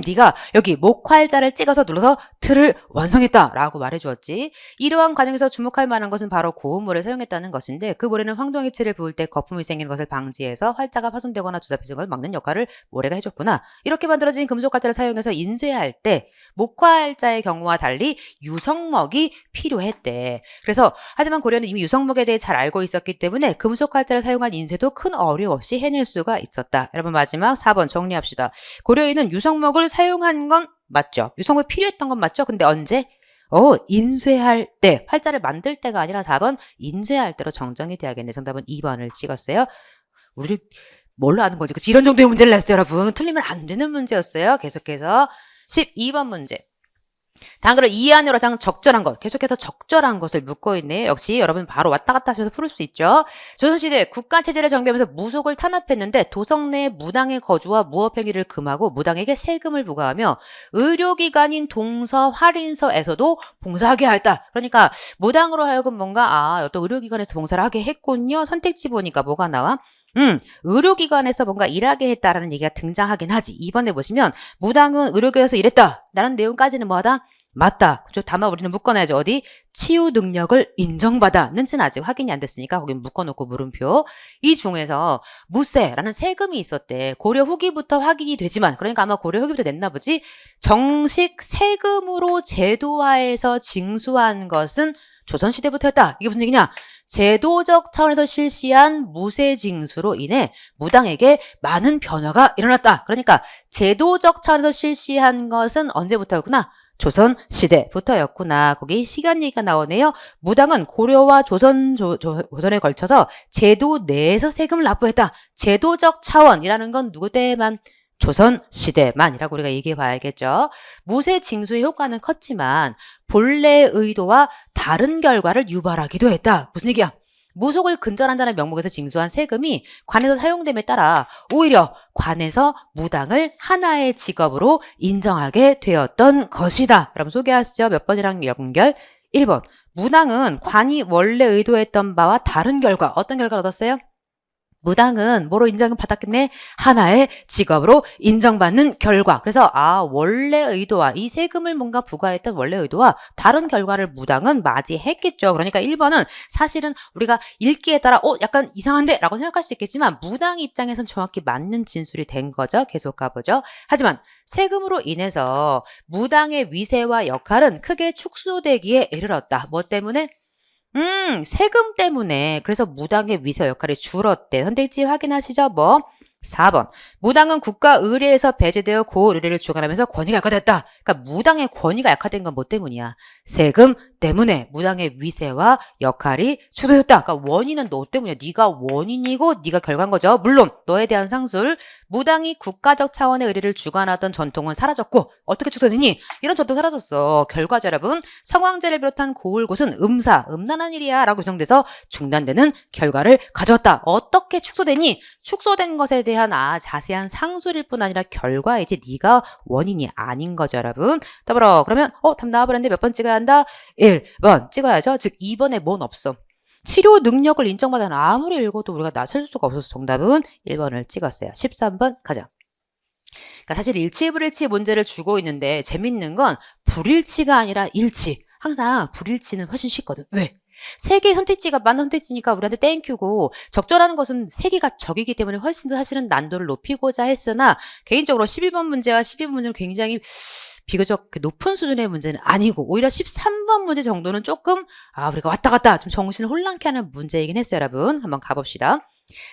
네가 여기 목활자를 찍어서 눌러서 틀을 완성했다라고 말해주었지. 이러한 과정에서 주목할 만한 것은 바로 고운 모래를 사용했다는 것인데 그 모래는 황동액체를 부을 때 거품이 생기는 것을 방지해서 활자가 파손되거나 조잡해지는 걸 막는 역할을 모래가 해줬구나. 이렇게 만들어진 금속활자를 사용해서 인쇄할 때 목활자의 경우와 달리 유성목이 필요했대. 그래서 하지만 고려는 이미 유성목에 대해 잘 알고 있었기 때문에 금속활자를 사용한 인쇄도 큰 어려움 없이 해낼 수가 있었다. 여러분 마지막 4번 정리합시다. 고려인은 유성목을 사용한 건 맞죠. 유성목이 필요했던 건 맞죠. 근데 언제? 인쇄할 때. 활자를 만들 때가 아니라 4번 인쇄할 때로 정정이 돼야겠네. 정답은 2번을 찍었어요. 우리를 뭘로 아는 거지? 그치? 이런 정도의 문제를 냈어요, 여러분. 틀리면 안 되는 문제였어요. 계속해서 12번 문제. 단글을 이 안으로 가장 적절한 것, 계속해서 적절한 것을 묻고 있네. 역시 여러분 바로 왔다 갔다 하시면서 풀을 수 있죠. 조선시대 국가체제를 정비하면서 무속을 탄압했는데 도성 내 무당의 거주와 무업행위를 금하고 무당에게 세금을 부과하며 의료기관인 동서, 활인서에서도 봉사하게 하였다. 그러니까 무당으로 하여금 뭔가 어떤 의료기관에서 봉사를 하게 했군요. 선택지 보니까 뭐가 나와? 의료기관에서 뭔가 일하게 했다라는 얘기가 등장하긴 하지. 이번에 보시면 무당은 의료계에서 일했다 라는 내용까지는 뭐하다? 맞다. 그죠? 다만 우리는 묶어놔야죠. 어디? 치유 능력을 인정받아는 아직 확인이 안 됐으니까 거기 묶어놓고 물음표. 이 중에서 무세라는 세금이 있었대. 고려 후기부터 확인이 되지만 그러니까 아마 고려 후기부터 냈나 보지. 정식 세금으로 제도화해서 징수한 것은 조선시대부터였다. 이게 무슨 얘기냐? 제도적 차원에서 실시한 무세징수로 인해 무당에게 많은 변화가 일어났다. 그러니까 제도적 차원에서 실시한 것은 언제부터였구나? 조선시대부터였구나. 거기 시간 얘기가 나오네요. 무당은 고려와 조선에 걸쳐서 제도 내에서 세금을 납부했다. 제도적 차원이라는 건 누구 때만? 조선시대만이라고 우리가 얘기해 봐야겠죠. 무세징수의 효과는 컸지만 본래의 의도와 다른 결과를 유발하기도 했다. 무슨 얘기야? 무속을 근절한다는 명목에서 징수한 세금이 관에서 사용됨에 따라 오히려 관에서 무당을 하나의 직업으로 인정하게 되었던 것이다. 그럼 소개하시죠. 몇 번이랑 연결? 1번. 무당은 관이 원래 의도했던 바와 다른 결과. 어떤 결과를 얻었어요? 무당은 뭐로 인정받았겠네? 하나의 직업으로 인정받는 결과. 그래서 원래 의도와 이 세금을 뭔가 부과했던 원래 의도와 다른 결과를 무당은 맞이했겠죠. 그러니까 1번은 사실은 우리가 읽기에 따라 약간 이상한데? 라고 생각할 수 있겠지만 무당 입장에선 정확히 맞는 진술이 된 거죠. 계속 가보죠. 하지만 세금으로 인해서 무당의 위세와 역할은 크게 축소되기에 이르렀다. 뭐 때문에? 세금 때문에. 그래서 무당의 위세 역할이 줄었대. 선택지 확인하시죠. 뭐? 4번. 무당은 국가 의례에서 배제되어 고을 의례를 주관하면서 권위가 약화됐다. 그러니까 무당의 권위가 약화된 건 뭐 때문이야? 세금 때문에 무당의 위세와 역할이 축소됐다. 그러니까 원인은 너 때문이야. 네가 원인이고 네가 결과인 거죠. 물론 너에 대한 상술. 무당이 국가적 차원의 의례를 주관하던 전통은 사라졌고 어떻게 축소되니? 이런 전통 사라졌어. 결과죠, 여러분. 성황제를 비롯한 고을곳은 음란한 일이야 라고 규정돼서 중단되는 결과를 가져왔다. 어떻게 축소되니? 축소된 것에 대한 자세한 상술일 뿐 아니라 결과이지 네가 원인이 아닌 거죠, 여러분. 더불어 그러면 답 나와버렸는데 몇 번 찍어야 한다? 1번 찍어야죠. 즉 2번에 뭔 없어. 치료 능력을 인정받아는 아무리 읽어도 우리가 나설 수가 없어서 정답은 1번을 찍었어요. 13번 가자. 그러니까 사실 일치 불일치 문제를 주고 있는데 재밌는 건 불일치가 아니라 일치. 항상 불일치는 훨씬 쉽거든. 왜? 세 개의 선택지가 맞는 선택지니까 우리한테 땡큐고 적절한 것은 세 개가 적이기 때문에 훨씬 더 사실은 난도를 높이고자 했으나 개인적으로 11번 문제와 12번 문제는 굉장히 비교적 높은 수준의 문제는 아니고 오히려 13번 문제 정도는 조금 우리가 왔다 갔다 좀 정신을 혼란케 하는 문제이긴 했어요. 여러분 한번 가봅시다.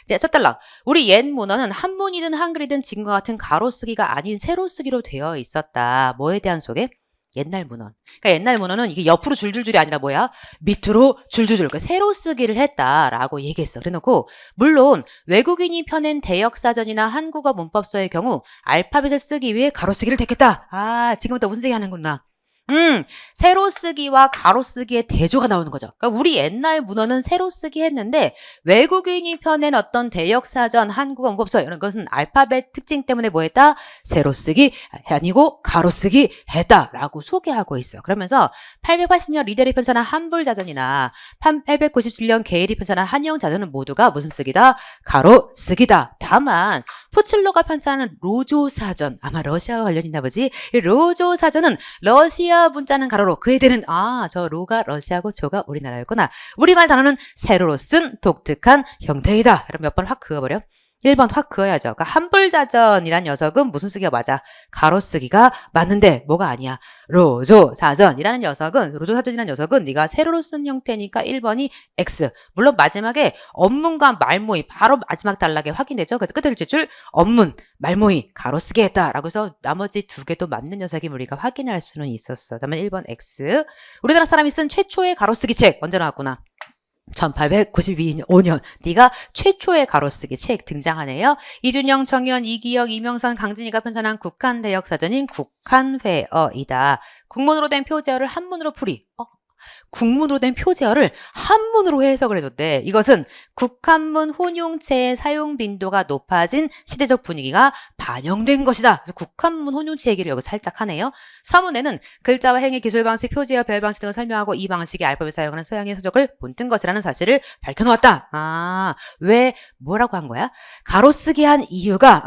자, 첫 단락. 우리 옛 문헌은 한문이든 한글이든 지금과 같은 가로쓰기가 아닌 세로쓰기로 되어 있었다. 뭐에 대한 소개? 옛날 문헌. 그러니까 옛날 문헌은 이게 옆으로 줄줄줄이 아니라 뭐야? 밑으로 줄줄줄. 그러니까 세로쓰기를 했다라고 얘기했어. 그래놓고 물론 외국인이 펴낸 대역사전이나 한국어 문법서의 경우 알파벳을 쓰기 위해 가로쓰기를 택했다. 지금부터 무슨 얘기 하는구나. 세로쓰기와 가로쓰기의 대조가 나오는 거죠. 그러니까 우리 옛날 문헌은 세로쓰기 했는데 외국인이 펴낸 어떤 대역사전, 한국어 문법서 이런 것은 알파벳 특징 때문에 뭐 했다? 세로쓰기 아니고 가로쓰기 했다라고 소개하고 있어. 그러면서 880년 리델이 편찬한 한불자전이나 897년 게일이 편찬한 한영자전은 모두가 무슨 쓰기다? 가로쓰기다. 다만 포칠로가 편찬하는 로조사전, 아마 러시아와 관련이 있나 보지? 이 로조사전은 러시아 문자는 가로로, 그에 대는 저 로가 러시아고 조가 우리나라였구나. 우리말 단어는 세로로 쓴 독특한 형태이다. 그럼 몇 번 확 그어버려? 1번 확 그어야죠. 그러니까 한불자전이란 녀석은 무슨 쓰기가 맞아? 가로쓰기가 맞는데 뭐가 아니야? 로조사전이라는 녀석은 네가 세로로 쓴 형태니까 1번이 X. 물론 마지막에 언문과 말모이 바로 마지막 단락에 확인되죠. 그래서 끝에 줄 언문, 말모이 가로쓰기 했다라고 해서 나머지 두 개도 맞는 녀석이 우리가 확인할 수는 있었어. 그러면 1번 X. 우리나라 사람이 쓴 최초의 가로쓰기 책 언제 나왔구나? 1895년 네가 최초의 가로쓰기 책 등장하네요. 이준영, 정현, 이기영, 이명선, 강진이가 편찬한 국한 대역사전인 국한회어이다. 국문으로 된 표제어를 한문으로 풀이. 국문으로 된 표제어를 한문으로 해석을 해줬대. 이것은 국한문 혼용체의 사용 빈도가 높아진 시대적 분위기가 반영된 것이다. 그래서 국한문 혼용체 얘기를 여기 살짝 하네요. 서문에는 글자와 행의 기술 방식, 표제어, 별 방식 등을 설명하고 이 방식의 알파벳을 사용하는 서양의 서적을 본뜬 것이라는 사실을 밝혀놓았다. 왜 뭐라고 한 거야? 가로쓰기 한 이유가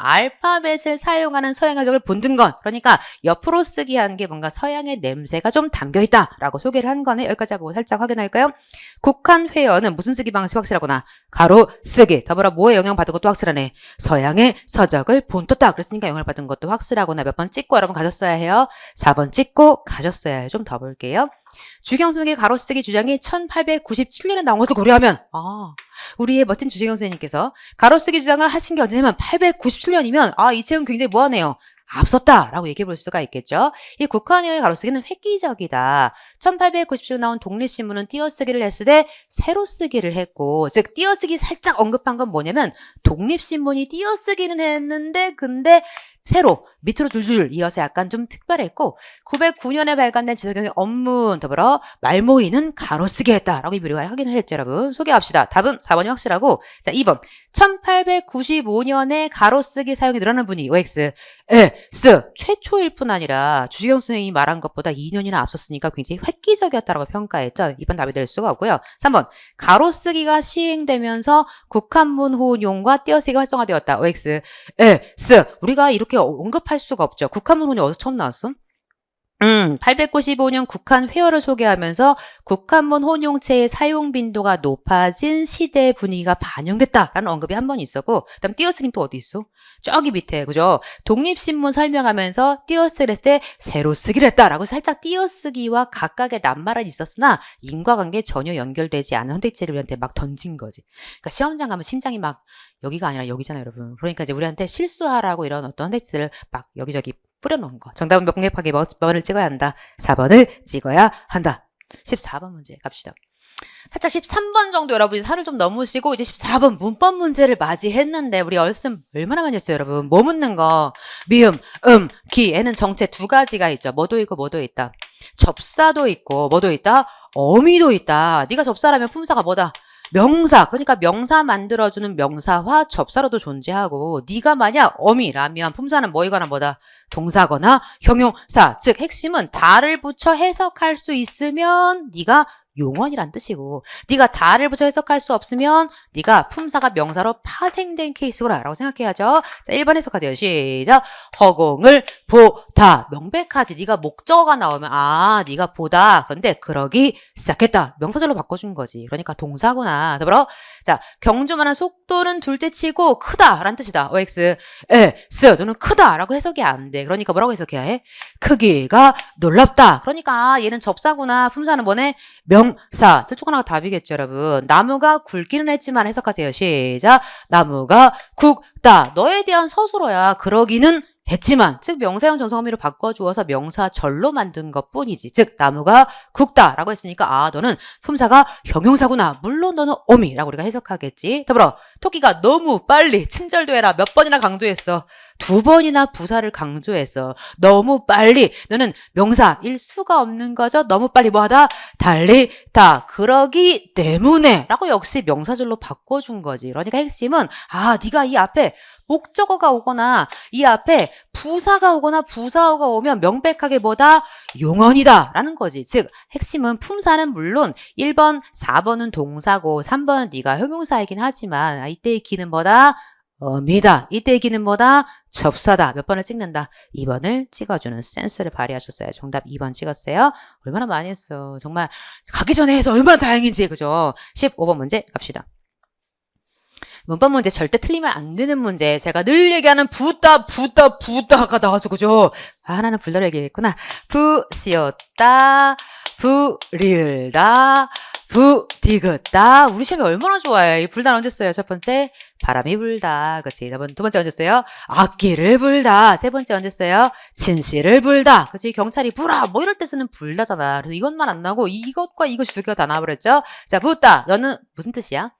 알파벳을 사용하는 서양의 서적을 본뜬 것. 그러니까 옆으로 쓰기 한 게 뭔가 서양의 냄새가 좀 담겨있다라고 소개를 한 거네. 여기까지 보고 살짝 확인할까요? 국한회어는 무슨 쓰기 방식 확실하구나. 가로쓰기. 더불어 뭐에 영향받은 것도 확실하네. 서양의 서적을 본떴다. 그랬으니까 영향받은 것도 확실하구나. 몇 번 찍고 여러분 가셨어야 해요. 4번 찍고 가셨어야 해요. 좀 더 볼게요. 주경선의 가로쓰기 주장이 1897년에 나온 것을 고려하면 우리의 멋진 주경선 선생님께서 가로쓰기 주장을 하신 게 언제냐면 897년이면 이 책은 굉장히 뭐하네요. 앞섰다라고 얘기해 볼 수가 있겠죠. 이 국한회어의 가로쓰기는 획기적이다. 1897년 나온 독립신문은 띄어쓰기를 했을 때 세로쓰기를 했고, 즉 띄어쓰기 살짝 언급한 건 뭐냐면 독립신문이 띄어쓰기는 했는데 근데 세로 밑으로 줄줄 이어서 약간 좀 특별했고 909년에 발간된 지석영의 언문 더불어 말모이는 가로쓰기 했다라고 이 묘리가 확인을 했죠. 여러분 소개합시다. 답은 4번이 확실하고 자 2번 1895년에 가로쓰기 사용이 늘어난 분이 OX 최초일 뿐 아니라 주지경 선생님이 말한 것보다 2년이나 앞섰으니까 굉장히 획기적이었다라고 평가했죠. 이번 답이 될 수가 없고요. 3번 가로쓰기가 시행되면서 국한문 혼용과 띄어쓰기가 활성화되었다. OX 우리가 이렇게 언급할 수가 없죠. 국한문 혼용 어디서 처음 나왔어? 895년 국한 회어를 소개하면서 국한문 혼용체의 사용 빈도가 높아진 시대 분위기가 반영됐다라는 언급이 한 번 있었고, 그다음 띄어쓰기는 또 어디 있어? 저기 밑에, 그죠? 독립신문 설명하면서 띄어쓰기를 했을 때 세로쓰기를 했다라고 살짝 띄어쓰기와 각각의 낱말은 있었으나 인과관계 전혀 연결되지 않은 선택지를 우리한테 막 던진 거지. 그러니까 시험장 가면 심장이 막 여기가 아니라 여기잖아요, 여러분. 그러니까 이제 우리한테 실수하라고 이런 어떤 선택지를 막 여기저기 뿌려놓은 거. 정답은 명백하게 몇 번을 찍어야 한다. 4번을 찍어야 한다. 14번 문제 갑시다. 살짝 13번 정도 여러분이 산을 좀 넘으시고 이제 14번 문법 문제를 맞이했는데 우리 얼씀 얼마나 많이 했어요, 여러분. 뭐 묻는 거? 미음, 기. 애는 정체 두 가지가 있죠. 뭐도 있고 뭐도 있다. 접사도 있고 뭐도 있다. 어미도 있다. 네가 접사라면 품사가 뭐다? 명사. 그러니까 명사 만들어주는 명사와 접사로도 존재하고 네가 만약 어미라면 품사는 뭐이거나 뭐다? 동사거나 형용사. 즉 핵심은 다를 붙여 해석할 수 있으면 네가 용언이란 뜻이고 네가 다를 붙여 해석할 수 없으면 네가 품사가 명사로 파생된 케이스구나 라고 생각해야죠. 자, 1번 해석하세요. 시작. 허공을 보다. 명백하지. 네가 목적어가 나오면 아 네가 보다. 그런데 그러기 시작했다. 명사절로 바꿔준 거지. 그러니까 동사구나. 더불어 자 경주만한 속도는 둘째치고 크다라는 뜻이다. OX S 너는 크다라고 해석이 안 돼. 그러니까 뭐라고 해석해야 해? 크기가 놀랍다. 그러니까 얘는 접사구나. 품사는 뭐네? 명사. 둘 중 하나가 답이겠죠, 여러분. 나무가 굵기는 했지만 해석하세요. 시작. 나무가 굵다. 너에 대한 서술어야. 그러기는 했지만 즉 명사형 전성어미로 바꿔주어서 명사절로 만든 것뿐이지. 즉 나무가 굵다라고 했으니까 아 너는 품사가 형용사구나. 물론 너는 어미라고 우리가 해석하겠지. 더불어 토끼가 너무 빨리 친절도 해라. 몇 번이나 강조했어. 2번이나 부사를 강조했어. 너무 빨리. 너는 명사일 수가 없는 거죠. 너무 빨리 뭐하다? 달리다. 그러기 때문에 라고 역시 명사절로 바꿔준 거지. 그러니까 핵심은 아 네가 이 앞에 목적어가 오거나 이 앞에 부사가 오거나 부사어가 오면 명백하게 뭐다? 용언이다 라는 거지. 즉 핵심은 품사는 물론 1번, 4번은 동사고 3번은 네가 형용사이긴 하지만 이때의 기는 뭐다? 어미다. 이때의 기는 뭐다? 접사다. 몇 번을 찍는다? 2번을 찍어주는 센스를 발휘하셨어요. 정답 2번 찍었어요. 얼마나 많이 했어. 정말 가기 전에 해서 얼마나 다행인지. 그죠? 15번 문제 갑시다. 문법 문제 절대 틀리면 안 되는 문제. 제가 늘 얘기하는 부다가 나와서 그죠? 아, 나는 불다를 얘기했구나. 부시었다, 부리을다, 부디귿다. 우리 시험이 얼마나 좋아해. 이 불다 언제 써요? 첫 번째, 바람이 불다. 그치? 두 번째 언제 써요? 악기를 불다. 세 번째 언제 써요? 진실을 불다. 그치? 경찰이 불아. 뭐 이럴 때 쓰는 불다잖아. 그래서 이것만 안 나오고 이것과 이것이 두 개가 다 나와버렸죠? 자, 부다. 너는 무슨 뜻이야?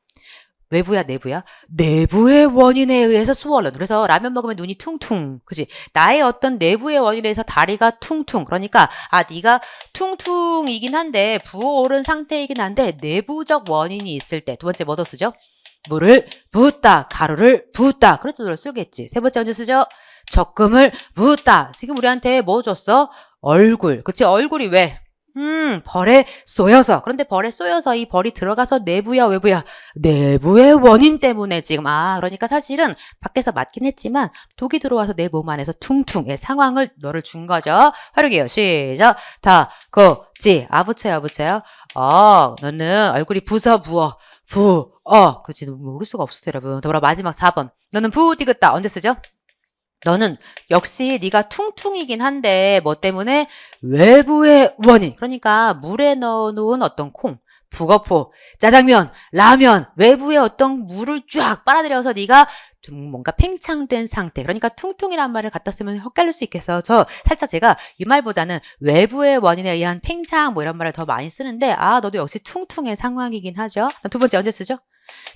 외부야, 내부야? 내부의 원인에 의해서 swollen. 그래서 라면 먹으면 눈이 퉁퉁. 그치? 나의 어떤 내부의 원인에 의해서 다리가 퉁퉁. 그러니까, 아, 네가 퉁퉁이긴 한데, 부어오른 상태이긴 한데, 내부적 원인이 있을 때. 두 번째 뭐 더 쓰죠? 물을 붓다. 가루를 붓다. 그런 뜻으로 쓰겠지. 세 번째 언제 쓰죠? 적금을 붓다. 지금 우리한테 뭐 줬어? 얼굴. 그치? 얼굴이 왜? 벌에 쏘여서. 그런데 벌에 쏘여서 이 벌이 들어가서 내부야 외부야? 내부의 원인 때문에 지금 그러니까 사실은 밖에서 맞긴 했지만 독이 들어와서 내 몸 안에서 퉁퉁의 상황을 너를 준 거죠. 활용해요. 시작. 다, 고, 지. 붙여요. 너는 얼굴이 부어. 그치. 모를 수가 없었어요, 여러분. 더불어 마지막 4번. 너는 부디귿다. 언제 쓰죠? 너는 역시 네가 퉁퉁이긴 한데 뭐 때문에? 외부의 원인. 그러니까 물에 넣어놓은 어떤 콩, 북어포, 짜장면, 라면, 외부의 어떤 물을 쫙 빨아들여서 네가 좀 뭔가 팽창된 상태. 그러니까 퉁퉁이란 말을 갖다 쓰면 헷갈릴 수 있겠어. 살짝 제가 이 말보다는 외부의 원인에 의한 팽창 뭐 이런 말을 더 많이 쓰는데 너도 역시 퉁퉁의 상황이긴 하죠. 두 번째 언제 쓰죠?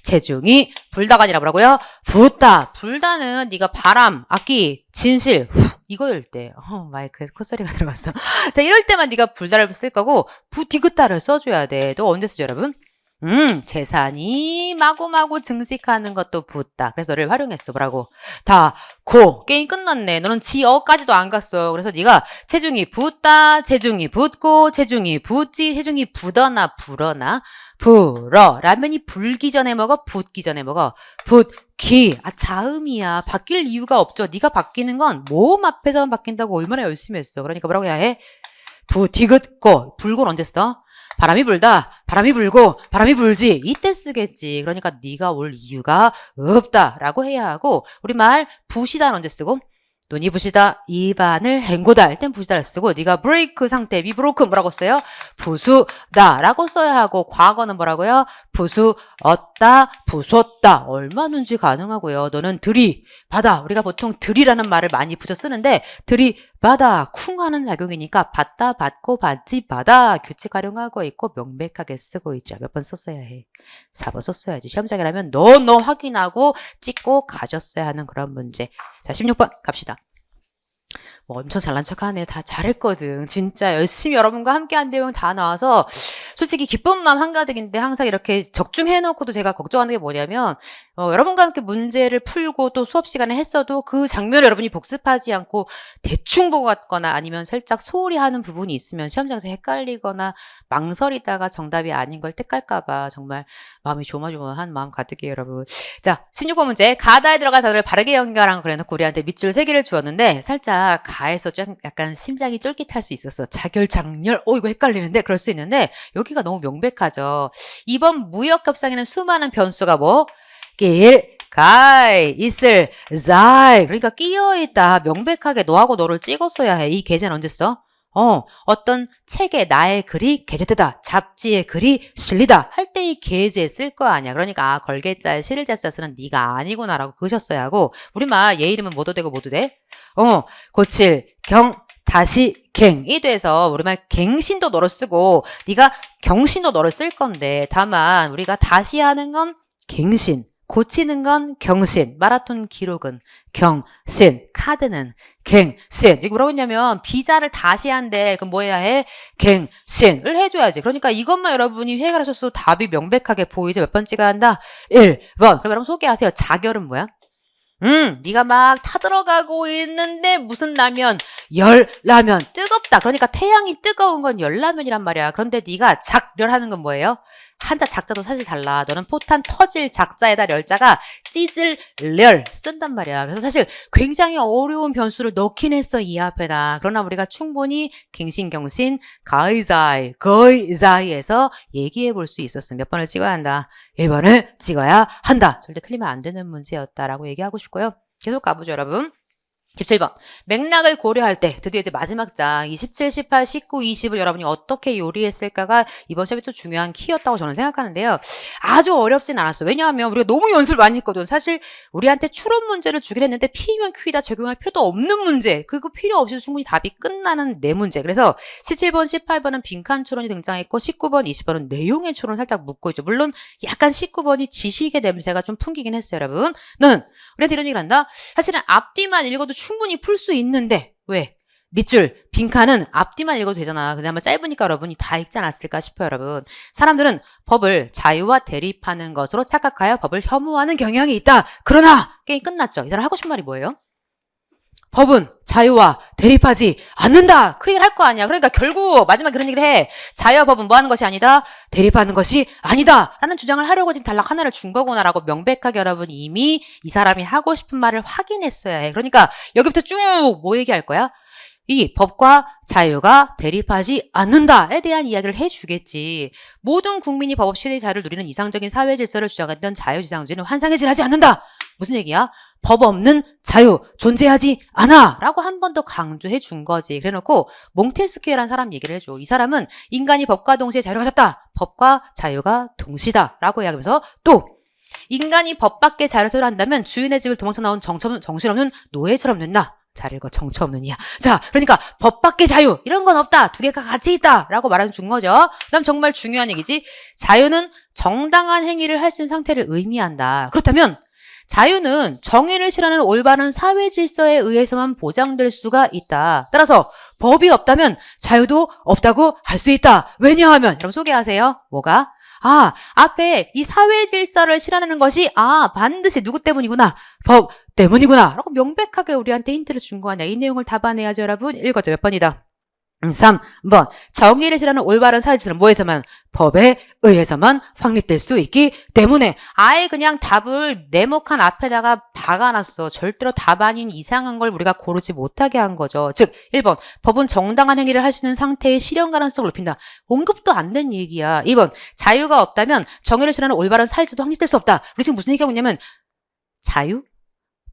체중이 불다가 아니라 뭐라고요? 붓다. 불다는 네가 바람, 악기, 진실 이거일 때 마이크에 콧소리가 들어갔어. 자 이럴 때만 네가 불다를 쓸 거고 부디귿다를 써줘야 돼. 또 언제 쓰죠 여러분? 재산이 마구마구 증식하는 것도 붓다. 그래서 너를 활용했어. 뭐라고? 게임 끝났네. 너는 지어까지도 안 갔어. 그래서 네가 체중이 붓다, 체중이 붓고, 체중이 붓지, 체중이 부더나 불어나 불어. 라면이 불기 전에 먹어, 붓기 전에 먹어. 붓기. 자음이야. 바뀔 이유가 없죠. 네가 바뀌는 건 모음 앞에서만 바뀐다고 얼마나 열심히 했어. 그러니까 뭐라고 해야 해? 부디귿고. 불고는 언제 써? 바람이 불다, 바람이 불고, 바람이 불지. 이때 쓰겠지. 그러니까 네가 올 이유가 없다라고 해야 하고 우리말 부시다는 언제 쓰고? 눈이 부시다, 입안을 헹구다. 할 땐 부시다를 쓰고 네가 브레이크 상태, be broken 뭐라고 써요? 부수다 라고 써야 하고 과거는 뭐라고요? 부수었다, 부수었다. 얼마든지 가능하고요. 너는 들이받아. 우리가 보통 들이라는 말을 많이 붙여 쓰는데 들이받아 쿵 하는 작용이니까 받다, 받고, 받지, 받아 규칙 활용하고 있고 명백하게 쓰고 있죠. 몇 번 썼어야 해? 4번 썼어야지. 시험장이라면 너 확인하고 찍고 가졌어야 하는 그런 문제. 자 16번 갑시다. 엄청 잘난 척하네. 다 잘했거든. 진짜 열심히 여러분과 함께한 내용 다 나와서 솔직히 기쁜 마음 한가득인데 항상 이렇게 적중해놓고도 제가 걱정하는 게 뭐냐면 여러분과 함께 문제를 풀고 또 수업 시간에 했어도 그 장면을 여러분이 복습하지 않고 대충 보고 갔거나 아니면 살짝 소홀히 하는 부분이 있으면 시험장에서 헷갈리거나 망설이다가 정답이 아닌 걸 택할까 봐 정말 마음이 조마조마한 마음 가득해요, 여러분. 자, 16번 문제. 가다에 들어갈 단어를 바르게 연결한 거 그래놓고 우리한테 밑줄 3개를 주었는데 살짝 가에서 좀 약간 심장이 쫄깃할 수 있었어. 자결장렬. 이거 헷갈리는데 그럴 수 있는데 여기가 너무 명백하죠. 이번 무역협상에는 수많은 변수가 뭐? 길, 가이, 있을, 자이. 그러니까 끼어있다. 명백하게 너하고 너를 찍었어야 해. 이 계제는 언제 써? 어떤 책에 나의 글이 게재되다. 잡지에 글이 실리다. 할 때 이 계제 쓸 거 아니야. 그러니까 걸개자에 실을자자 쓰는 네가 아니구나라고 그으셨어야 하고 우리말 얘 이름은 뭐도 되고 뭐도 돼? 고칠, 경, 다시, 갱. 이 돼서 우리말 갱신도 너를 쓰고 네가 경신도 너를 쓸 건데 다만 우리가 다시 하는 건 갱신. 고치는 건 경신, 마라톤 기록은 경신, 카드는 갱신. 이게 뭐라고 했냐면 비자를 다시 한대. 그럼 뭐 해야 해? 갱신을 해줘야지. 그러니까 이것만 여러분이 회의를 하셨어도 답이 명백하게 보이죠. 몇 번 찍어야 한다? 1번. 그럼 여러분 소개하세요. 자결은 뭐야? 네가 막 타들어가고 있는데 무슨 라면? 열라면. 뜨겁다. 그러니까 태양이 뜨거운 건 열라면이란 말이야. 그런데 네가 작렬하는 건 뭐예요? 한자 작자도 사실 달라. 너는 포탄 터질 작자에다 렬자가 찌질 렬 쓴단 말이야. 그래서 사실 굉장히 어려운 변수를 넣긴 했어. 이 앞에다. 그러나 우리가 충분히 갱신경신 가의자이 거의자이에서 얘기해 볼 수 있었음. 몇 번을 찍어야 한다? 1번을 찍어야 한다. 절대 틀리면 안 되는 문제였다라고 얘기하고 싶고요. 계속 가보죠, 여러분. 17번. 맥락을 고려할 때 드디어 이제 마지막 장 27, 18, 19, 20을 여러분이 어떻게 요리했을까가 이번 시험이 또 중요한 키였다고 저는 생각하는데요. 아주 어렵진 않았어요. 왜냐하면 우리가 너무 연습을 많이 했거든. 사실 우리한테 추론 문제를 주긴 했는데 P면 Q이다 적용할 필요도 없는 문제. 그거 필요 없이도 충분히 답이 끝나는 네 문제. 그래서 17번, 18번은 빈칸 추론이 등장했고 19번, 20번은 내용의 추론 살짝 묻고 있죠. 물론 약간 19번이 지식의 냄새가 좀 풍기긴 했어요, 여러분. 너는 우리한테 이런 얘기를 한다. 사실은 앞뒤만 읽어도 충분히 풀 수 있는데 왜? 밑줄, 빈칸은 앞뒤만 읽어도 되잖아. 근데 아마 짧으니까 여러분이 다 읽지 않았을까 싶어요, 여러분. 사람들은 법을 자유와 대립하는 것으로 착각하여 법을 혐오하는 경향이 있다. 그러나 게임 끝났죠. 이 사람 하고 싶은 말이 뭐예요? 법은 자유와 대립하지 않는다. 그 얘기를 할 거 아니야. 그러니까 결국 마지막 그런 얘기를 해. 자유와 법은 뭐 하는 것이 아니다? 대립하는 것이 아니다. 라는 주장을 하려고 지금 단락 하나를 준 거구나라고 명백하게 여러분 이미 이 사람이 하고 싶은 말을 확인했어야 해. 그러니까 여기부터 쭉 뭐 얘기할 거야? 이 법과 자유가 대립하지 않는다에 대한 이야기를 해주겠지. 모든 국민이 법 없이 자유를 누리는 이상적인 사회 질서를 주장했던 자유지상주의는 환상에 지나지 않는다. 무슨 얘기야? 법 없는 자유 존재하지 않아 라고 한 번 더 강조해 준 거지. 그래놓고 몽테스키에라는 사람 얘기를 해줘. 이 사람은 인간이 법과 동시에 자유를 가졌다. 법과 자유가 동시다 라고 이야기하면서 또 인간이 법 밖에 자유를 한다면 주인의 집을 도망쳐 나온 정신없는 노예처럼 된다. 잘 읽어. 정처 없는 이야. 자, 그러니까 법 밖의 자유 이런 건 없다. 두 개가 같이 있다 라고 말해 준 거죠. 그 다음 정말 중요한 얘기지. 자유는 정당한 행위를 할 수 있는 상태를 의미한다. 그렇다면 자유는 정의를 실현하는 올바른 사회 질서에 의해서만 보장될 수가 있다. 따라서 법이 없다면 자유도 없다고 할 수 있다. 왜냐하면 여러분 소개하세요. 뭐가? 앞에 이 사회 질서를 실현하는 것이 반드시 누구 때문이구나. 법 때문이구나. 라고 명백하게 우리한테 힌트를 준 거 아니야. 이 내용을 답안해야죠, 여러분. 읽어줘. 몇 번이다? 3번. 정의를 실현하는 올바른 사회 질서는 뭐에서만? 법에 의해서만 확립될 수 있기 때문에 아예 그냥 답을 네모칸 앞에다가 박아놨어. 절대로 답 아닌 이상한 걸 우리가 고르지 못하게 한 거죠. 즉 1번. 법은 정당한 행위를 할 수 있는 상태의 실현 가능성을 높인다. 언급도 안 된 얘기야. 2번. 자유가 없다면 정의를 실현하는 올바른 사회 질서도 확립될 수 없다. 우리 지금 무슨 얘기하고 있냐면 자유,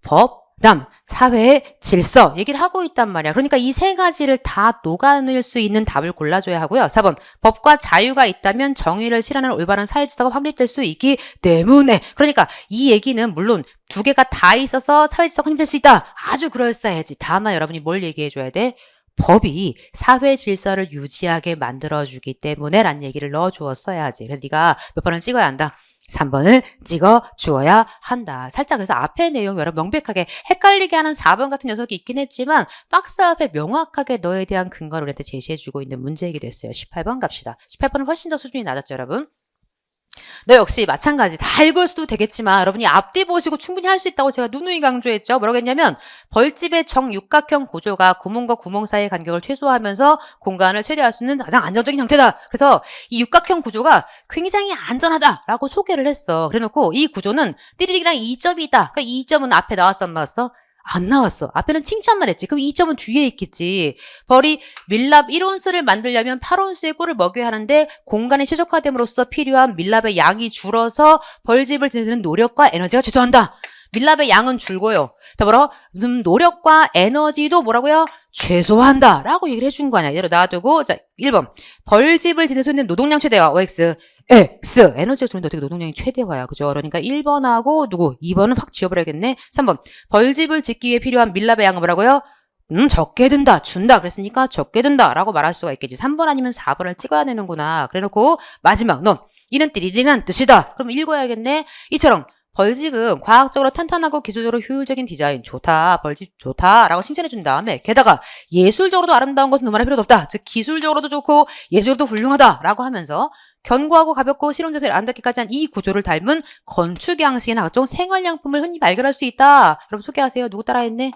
법, 그다음 사회의 질서 얘기를 하고 있단 말이야. 그러니까 이 세 가지를 다 녹아낼 수 있는 답을 골라줘야 하고요. 4번. 법과 자유가 있다면 정의를 실현하는 올바른 사회 질서가 확립될 수 있기 때문에. 그러니까 이 얘기는 물론 두 개가 다 있어서 사회 질서가 확립될 수 있다. 아주 그럴싸해지. 다만 여러분이 뭘 얘기해줘야 돼? 법이 사회 질서를 유지하게 만들어주기 때문에 라는 얘기를 넣어주었어야지. 그래서 네가 몇 번을 찍어야 한다. 3번을 찍어 주어야 한다. 살짝 그래서 앞에 내용 여러분 명백하게 헷갈리게 하는 4번 같은 녀석이 있긴 했지만 박스 앞에 명확하게 너에 대한 근거를 우리한테 제시해주고 있는 문제이기도 했어요. 18번 갑시다. 18번은 훨씬 더 수준이 낮았죠, 여러분. 너 역시 마찬가지 다 읽을 수도 되겠지만 여러분이 앞뒤 보시고 충분히 할 수 있다고 제가 누누이 강조했죠. 뭐라고 했냐면 벌집의 정육각형 구조가 구멍과 구멍 사이의 간격을 최소화하면서 공간을 최대화할 수 있는 가장 안정적인 형태다. 그래서 이 육각형 구조가 굉장히 안전하다라고 소개를 했어. 그래놓고 이 구조는 띠리리랑 이점이 있다. 그러니까 이 점은 앞에 나왔어 안 나왔어? 안 나왔어. 앞에는 칭찬만 했지. 그럼 이 점은 뒤에 있겠지. 벌이 밀랍 1온스를 만들려면 8온스의 꿀을 먹여야 하는데 공간이 최적화됨으로써 필요한 밀랍의 양이 줄어서 벌집을 지내는 노력과 에너지가 최소화한다. 밀랍의 양은 줄고요. 더불어 노력과 에너지도 뭐라고요? 최소화한다. 라고 얘기를 해준 거 아니야. 이대로 놔두고 자 1번 벌집을 지낼 수 있는 노동량 최대화 OX X 에너지가 줄는데 어떻게 노동량이 최대화야. 그죠? 그러니까 1번하고 누구? 2번은 확 지워버려야겠네. 3번 벌집을 짓기 위해 필요한 밀랍의 양은 뭐라고요? 적게 든다. 준다. 그랬으니까 적게 든다. 라고 말할 수가 있겠지. 3번 아니면 4번을 찍어야 되는구나. 그래놓고 마지막 너 이는 띠리리란 뜻이다. 그럼 읽어야겠네. 이처럼 벌집은 과학적으로 탄탄하고 기술적으로 효율적인 디자인 좋다. 벌집 좋다. 라고 칭찬해 준 다음에 게다가 예술적으로도 아름다운 것은 너무나 필요도 없다. 즉 기술적으로도 좋고 예술적으로도 훌륭하다. 라고 하면서 견고하고 가볍고 실용적으로 안 닿기까지 한 이 구조를 닮은 건축 양식이나 각종 생활용품을 흔히 발견할 수 있다. 여러분 소개하세요. 누구 따라했네?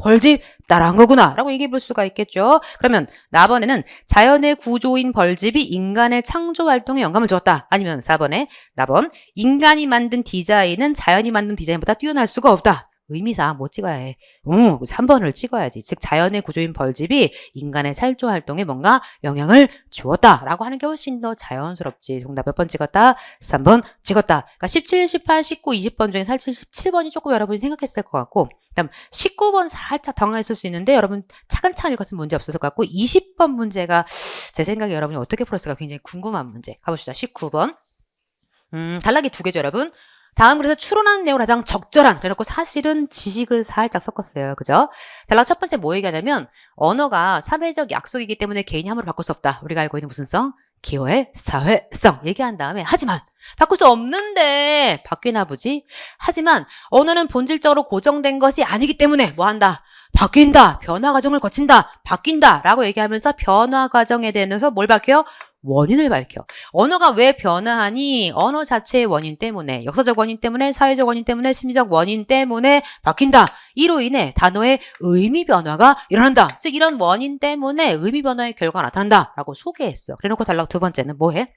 벌집 따라한 거구나 라고 얘기해 볼 수가 있겠죠. 그러면 나번에는 자연의 구조인 벌집이 인간의 창조 활동에 영감을 주었다. 아니면 4번에 나번 인간이 만든 디자인은 자연이 만든 디자인보다 뛰어날 수가 없다. 의미상 뭐 찍어야 해? 3번을 찍어야지. 즉 자연의 구조인 벌집이 인간의 창조 활동에 뭔가 영향을 주었다라고 하는 게 훨씬 더 자연스럽지. 정답 몇 번 찍었다? 3번 찍었다. 그러니까 17, 18, 19, 20번 중에 사실 17번이 조금 여러분이 생각했을 것 같고 그다음 19번 살짝 당황했을 수 있는데 여러분 차근차근 읽었으면 문제 없었을 것 같고 20번 문제가 제 생각에 여러분이 어떻게 풀었을까 굉장히 궁금한 문제. 가봅시다. 19번. 단락이 두 개죠, 여러분. 다음 그래서 추론하는 내용을 가장 적절한 그래놓고 사실은 지식을 살짝 섞었어요. 그죠? 단락 첫 번째 뭐 얘기하냐면 언어가 사회적 약속이기 때문에 개인이 함부로 바꿀 수 없다. 우리가 알고 있는 무슨 성? 기호의 사회성 얘기한 다음에 하지만 바꿀 수 없는데 바뀌나 보지? 하지만 언어는 본질적으로 고정된 것이 아니기 때문에 뭐 한다? 바뀐다. 변화 과정을 거친다. 바뀐다. 라고 얘기하면서 변화 과정에 대해서 뭘 밝혀요? 원인을 밝혀. 언어가 왜 변화하니? 언어 자체의 원인 때문에, 역사적 원인 때문에, 사회적 원인 때문에, 심리적 원인 때문에 바뀐다. 이로 인해 단어의 의미 변화가 일어난다. 즉 이런 원인 때문에 의미 변화의 결과가 나타난다. 라고 소개했어. 그래놓고 단락 두 번째는 뭐해?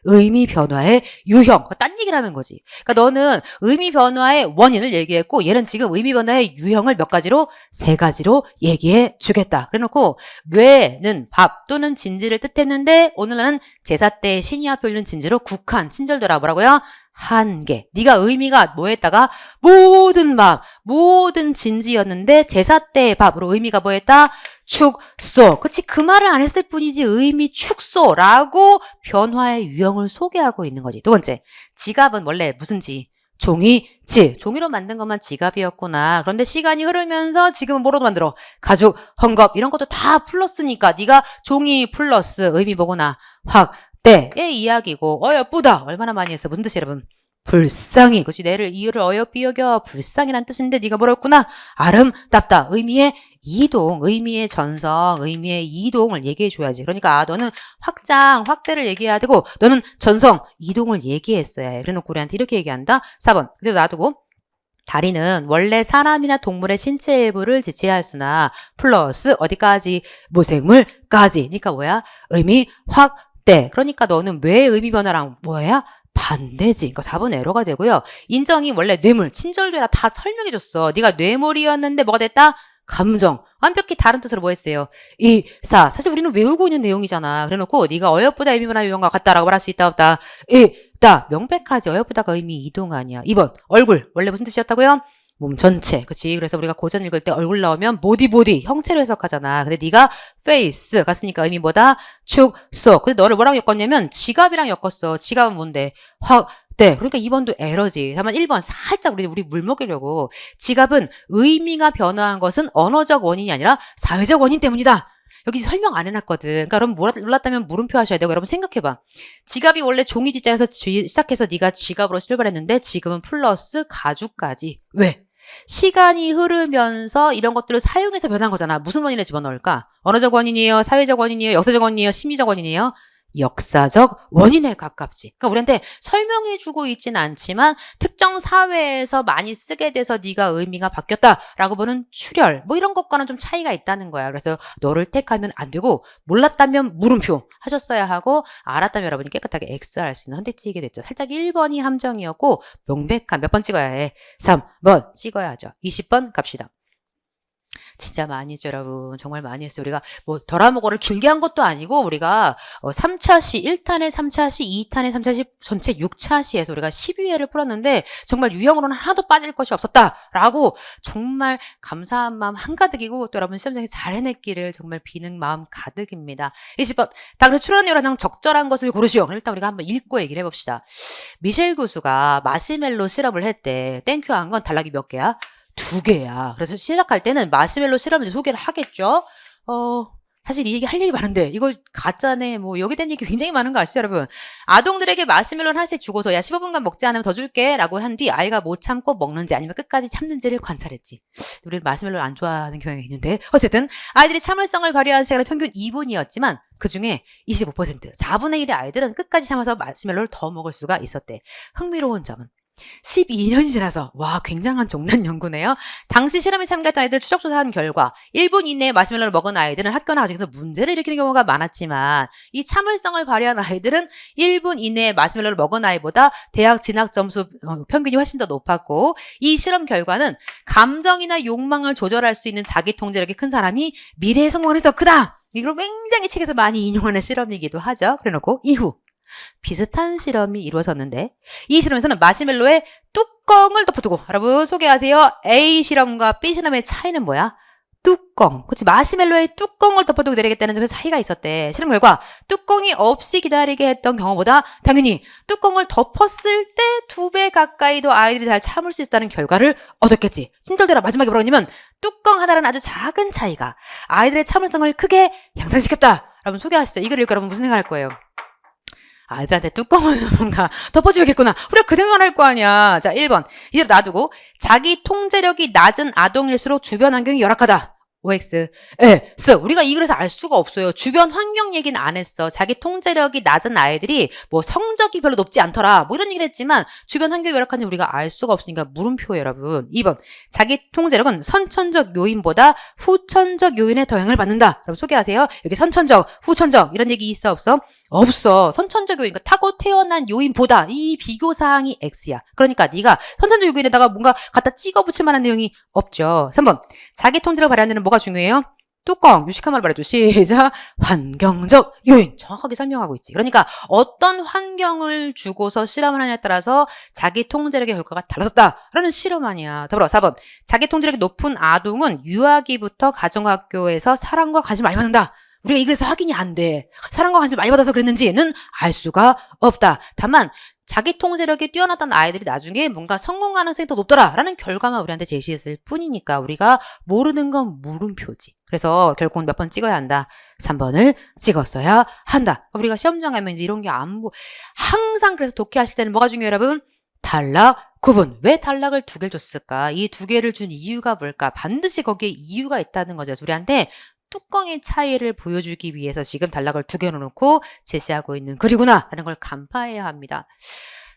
의미 변화의 유형. 딴 얘기를 하는 거지. 그러니까 너는 의미 변화의 원인을 얘기했고 얘는 지금 의미 변화의 유형을 몇 가지로? 3가지로 얘기해 주겠다. 그래놓고 뇌는 밥 또는 진지를 뜻했는데 오늘날은 제사 때 신이 앞에 올리는 진지로 국한, 친절되라 뭐라고요? 한계. 네가 의미가 뭐했다가 모든 밥, 모든 진지였는데 제사 때의 밥으로 의미가 뭐했다? 축소. 그치? 그 말을 안 했을 뿐이지 의미 축소라고 변화의 유형을 소개하고 있는 거지. 두 번째, 지갑은 원래 무슨 지? 종이지. 종이로 만든 것만 지갑이었구나. 그런데 시간이 흐르면서 지금은 뭐로 만들어? 가죽, 헝겊 이런 것도 다 플러스니까 네가 종이 플러스 의미 뭐구나? 확대의 이야기고 어여쁘다. 얼마나 많이 했어. 무슨 뜻이야 여러분? 불쌍히. 그치? 내를 이유를 어여삐 여겨 불쌍이란 뜻인데 네가 뭐라 했구나? 아름답다. 의미의 이동, 의미의 전성, 의미의 이동을 얘기해 줘야지. 그러니까 너는 확장, 확대를 얘기해야 되고 너는 전성, 이동을 얘기했어야 해. 그래놓고 우리한테 이렇게 얘기한다. 4번. 그대로 놔두고 다리는 원래 사람이나 동물의 신체 일부를 지칭하였으나 플러스 어디까지? 무생물까지. 그러니까 뭐야? 의미 확대. 그러니까 너는 왜 의미 변화랑 뭐야? 반대지. 그러니까 4번 에러가 되고요. 인정이 원래 뇌물, 친절되라 다 설명해줬어. 네가 뇌물이었는데 뭐가 됐다? 감정. 완벽히 다른 뜻으로 뭐 했어요? 이사. 사실 우리는 외우고 있는 내용이잖아. 그래놓고 네가 어여쁘다 의미 변화 유형과 같다라고 말할 수 있다 없다? 있다. 명백하지. 어여쁘다가 의미 이동 아니야. 2번 얼굴. 원래 무슨 뜻이었다고요? 몸 전체. 그치? 그래서 우리가 고전 읽을 때 얼굴 나오면 보디 형체로 해석하잖아. 근데 네가 페이스 갔으니까 의미 뭐다? 축소. 근데 너를 뭐랑 엮었냐면 지갑이랑 엮었어. 지갑은 뭔데? 네. 그러니까 2번도 에러지. 다만 1번 살짝 우리 물 먹이려고. 지갑은 의미가 변화한 것은 언어적 원인이 아니라 사회적 원인 때문이다. 여기 설명 안 해놨거든. 그러니까 여러분 몰랐다면 물음표 하셔야 되고, 여러분 생각해봐. 지갑이 원래 종이지자에서 시작해서 네가 지갑으로 출발했는데 지금은 플러스 가죽까지. 왜? 시간이 흐르면서 이런 것들을 사용해서 변한 거잖아. 무슨 원인에 집어넣을까? 언어적 원인이에요? 사회적 원인이에요? 역사적 원인이에요? 심리적 원인이에요? 역사적 원인에 가깝지. 그러니까 우리한테 설명해주고 있지는 않지만 특정 사회에서 많이 쓰게 돼서 네가 의미가 바뀌었다라고 보는 출혈 뭐 이런 것과는 좀 차이가 있다는 거야. 그래서 너를 택하면 안 되고 몰랐다면 물음표 하셨어야 하고 알았다면 여러분이 깨끗하게 X 할 수 있는 선택지이게 됐죠. 살짝 1번이 함정이었고 명백한 몇 번 찍어야 해? 3번 찍어야죠. 20번 갑시다. 진짜 많이 했죠, 여러분. 정말 많이 했어요. 우리가 뭐 덜아먹어를 길게 한 것도 아니고 우리가 3차 시 1탄에 3차 시 2탄에 3차 시 전체 6차 시에서 우리가 12회를 풀었는데 정말 유형으로는 하나도 빠질 것이 없었다라고 정말 감사한 마음 한가득이고 또 여러분 시험장에 잘 해냈기를 정말 비는 마음 가득입니다. 20번. 당근 출연료로 가장 적절한 것을 고르시오. 그럼 일단 우리가 한번 읽고 얘기를 해봅시다. 미셸 교수가 마시멜로 시럽을 했대. 땡큐 한 건 단락이 몇 개야? 2개야. 그래서 시작할 때는 마시멜로 시럽을 소개를 하겠죠. 사실 이 얘기 할 얘기 많은데 이거 가짜네 뭐 여기 된 얘기 굉장히 많은 거 아시죠 여러분? 아동들에게 마시멜로를 하나씩 주고서 야 15분간 먹지 않으면 더 줄게 라고 한 뒤 아이가 못 참고 먹는지 아니면 끝까지 참는지를 관찰했지. 우리는 마시멜로를 안 좋아하는 경향이 있는데 어쨌든 아이들이 참을성을 발휘하는 시간은 평균 2분이었지만 그중에 25% 4분의 1의 아이들은 끝까지 참아서 마시멜로를 더 먹을 수가 있었대. 흥미로운 점은 12년이 지나서 와 굉장한 종란 연구네요. 당시 실험에 참가했던 아이들 추적조사한 결과 1분 이내에 마시멜로를 먹은 아이들은 학교나 가정에서 문제를 일으키는 경우가 많았지만 이 참을성을 발휘한 아이들은 1분 이내에 마시멜로를 먹은 아이보다 대학 진학 점수 평균이 훨씬 더 높았고 이 실험 결과는 감정이나 욕망을 조절할 수 있는 자기 통제력이 큰 사람이 미래에 성공을 해서 크다. 이걸 굉장히 책에서 많이 인용하는 실험이기도 하죠. 그래놓고 이후 비슷한 실험이 이루어졌는데 이 실험에서는 마시멜로의 뚜껑을 덮어두고 여러분 소개하세요. A 실험과 B 실험의 차이는 뭐야? 뚜껑. 그치 마시멜로의 뚜껑을 덮어두고 내리겠다는 점에서 차이가 있었대. 실험 결과 뚜껑이 없이 기다리게 했던 경우보다 당연히 뚜껑을 덮었을 때 2배 가까이 더 아이들이 잘 참을 수 있다는 결과를 얻었겠지. 신절대로 마지막에 뭐라고 했냐면 뚜껑 하나라는 아주 작은 차이가 아이들의 참을성을 크게 향상시켰다. 여러분 소개하시죠. 이걸 읽고 여러분 무슨 생각할 거예요? 아이들한테 뚜껑을 뭔가 덮어줘야겠구나. 우리가 그 생각을 할 거 아니야. 자, 1번. 이대로 놔두고 자기 통제력이 낮은 아동일수록 주변 환경이 열악하다. OX, S. 우리가 이 글에서 알 수가 없어요. 주변 환경 얘기는 안 했어. 자기 통제력이 낮은 아이들이 뭐 성적이 별로 높지 않더라. 뭐 이런 얘기를 했지만 주변 환경이 열악한지 우리가 알 수가 없으니까 물음표예요, 여러분. 2번. 자기 통제력은 선천적 요인보다 후천적 요인에 더 영향을 받는다. 여러분 소개하세요. 여기 선천적, 후천적 이런 얘기 있어 없어? 없어. 선천적 요인, 그러니까 타고 태어난 요인보다 이 비교사항이 X야. 그러니까 네가 선천적 요인에다가 뭔가 갖다 찍어 붙일 만한 내용이 없죠. 3번. 자기 통제력을 발휘하는 데는 뭐가 중요해요? 뚜껑, 유식한 말 말해줘. 시작. 환경적 요인. 정확하게 설명하고 있지. 그러니까 어떤 환경을 주고서 실험을 하냐에 따라서 자기 통제력의 결과가 달라졌다라는 실험 아니야. 더불어 4번. 자기 통제력이 높은 아동은 유아기부터 가정학교에서 사랑과 관심을 많이 받는다. 우리가 이 글에서 확인이 안 돼. 사랑과 관심을 많이 받아서 그랬는지는 알 수가 없다. 다만 자기 통제력이 뛰어났던 아이들이 나중에 뭔가 성공 가능성이 더 높더라라는 결과만 우리한테 제시했을 뿐이니까 우리가 모르는 건 물음표지. 그래서 결국은 몇 번 찍어야 한다. 3번을 찍었어야 한다. 우리가 시험장 가면 이제 이런 게 안 항상 그래서 독해하실 때는 뭐가 중요해요, 여러분? 단락, 구분. 왜 단락을 2개를 줬을까? 이 2개를 준 이유가 뭘까? 반드시 거기에 이유가 있다는 거죠. 우리한테 뚜껑의 차이를 보여주기 위해서 지금 단락을 2개 넣어놓고 제시하고 있는 글이구나 라는 걸 간파해야 합니다.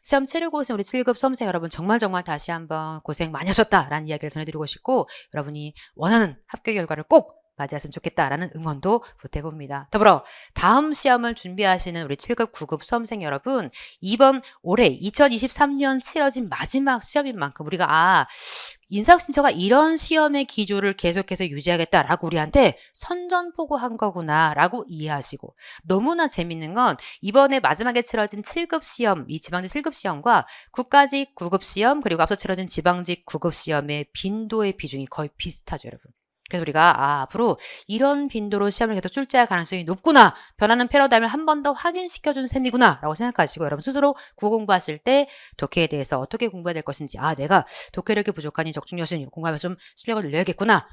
시험 치르고 오신 우리 7급 수험생 여러분 정말 다시 한번 고생 많이 하셨다라는 이야기를 전해드리고 싶고 여러분이 원하는 합격 결과를 꼭 맞이했으면 좋겠다라는 응원도 보태봅니다. 더불어 다음 시험을 준비하시는 우리 7급, 9급 수험생 여러분 이번 올해 2023년 치러진 마지막 시험인 만큼 우리가 인사혁신처가 이런 시험의 기조를 계속해서 유지하겠다라고 우리한테 선전포고한 거구나 라고 이해하시고 너무나 재밌는 건 이번에 마지막에 치러진 7급 시험, 이 지방직 7급 시험과 국가직 9급 시험 그리고 앞서 치러진 지방직 9급 시험의 빈도의 비중이 거의 비슷하죠, 여러분. 그래서 우리가 앞으로 이런 빈도로 시험을 계속 출제할 가능성이 높구나. 변하는 패러다임을 한 번 더 확인시켜준 셈이구나 라고 생각하시고 여러분 스스로 국어 공부하실 때 독해에 대해서 어떻게 공부해야 될 것인지 내가 독해력이 부족하니 적중여신 공부하면 좀 실력을 늘려야겠구나.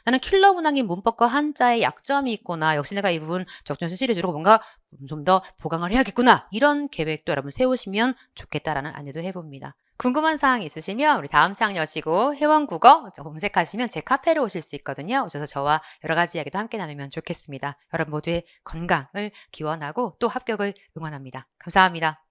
나는 킬러 문항인 문법과 한자에 약점이 있구나. 역시 내가 이 부분 적중여신 시리즈로 뭔가 좀 더 보강을 해야겠구나. 이런 계획도 여러분 세우시면 좋겠다라는 안내도 해봅니다. 궁금한 사항 있으시면 우리 다음 창 여시고 회원국어 검색하시면 제 카페로 오실 수 있거든요. 오셔서 저와 여러 가지 이야기도 함께 나누면 좋겠습니다. 여러분 모두의 건강을 기원하고 또 합격을 응원합니다. 감사합니다.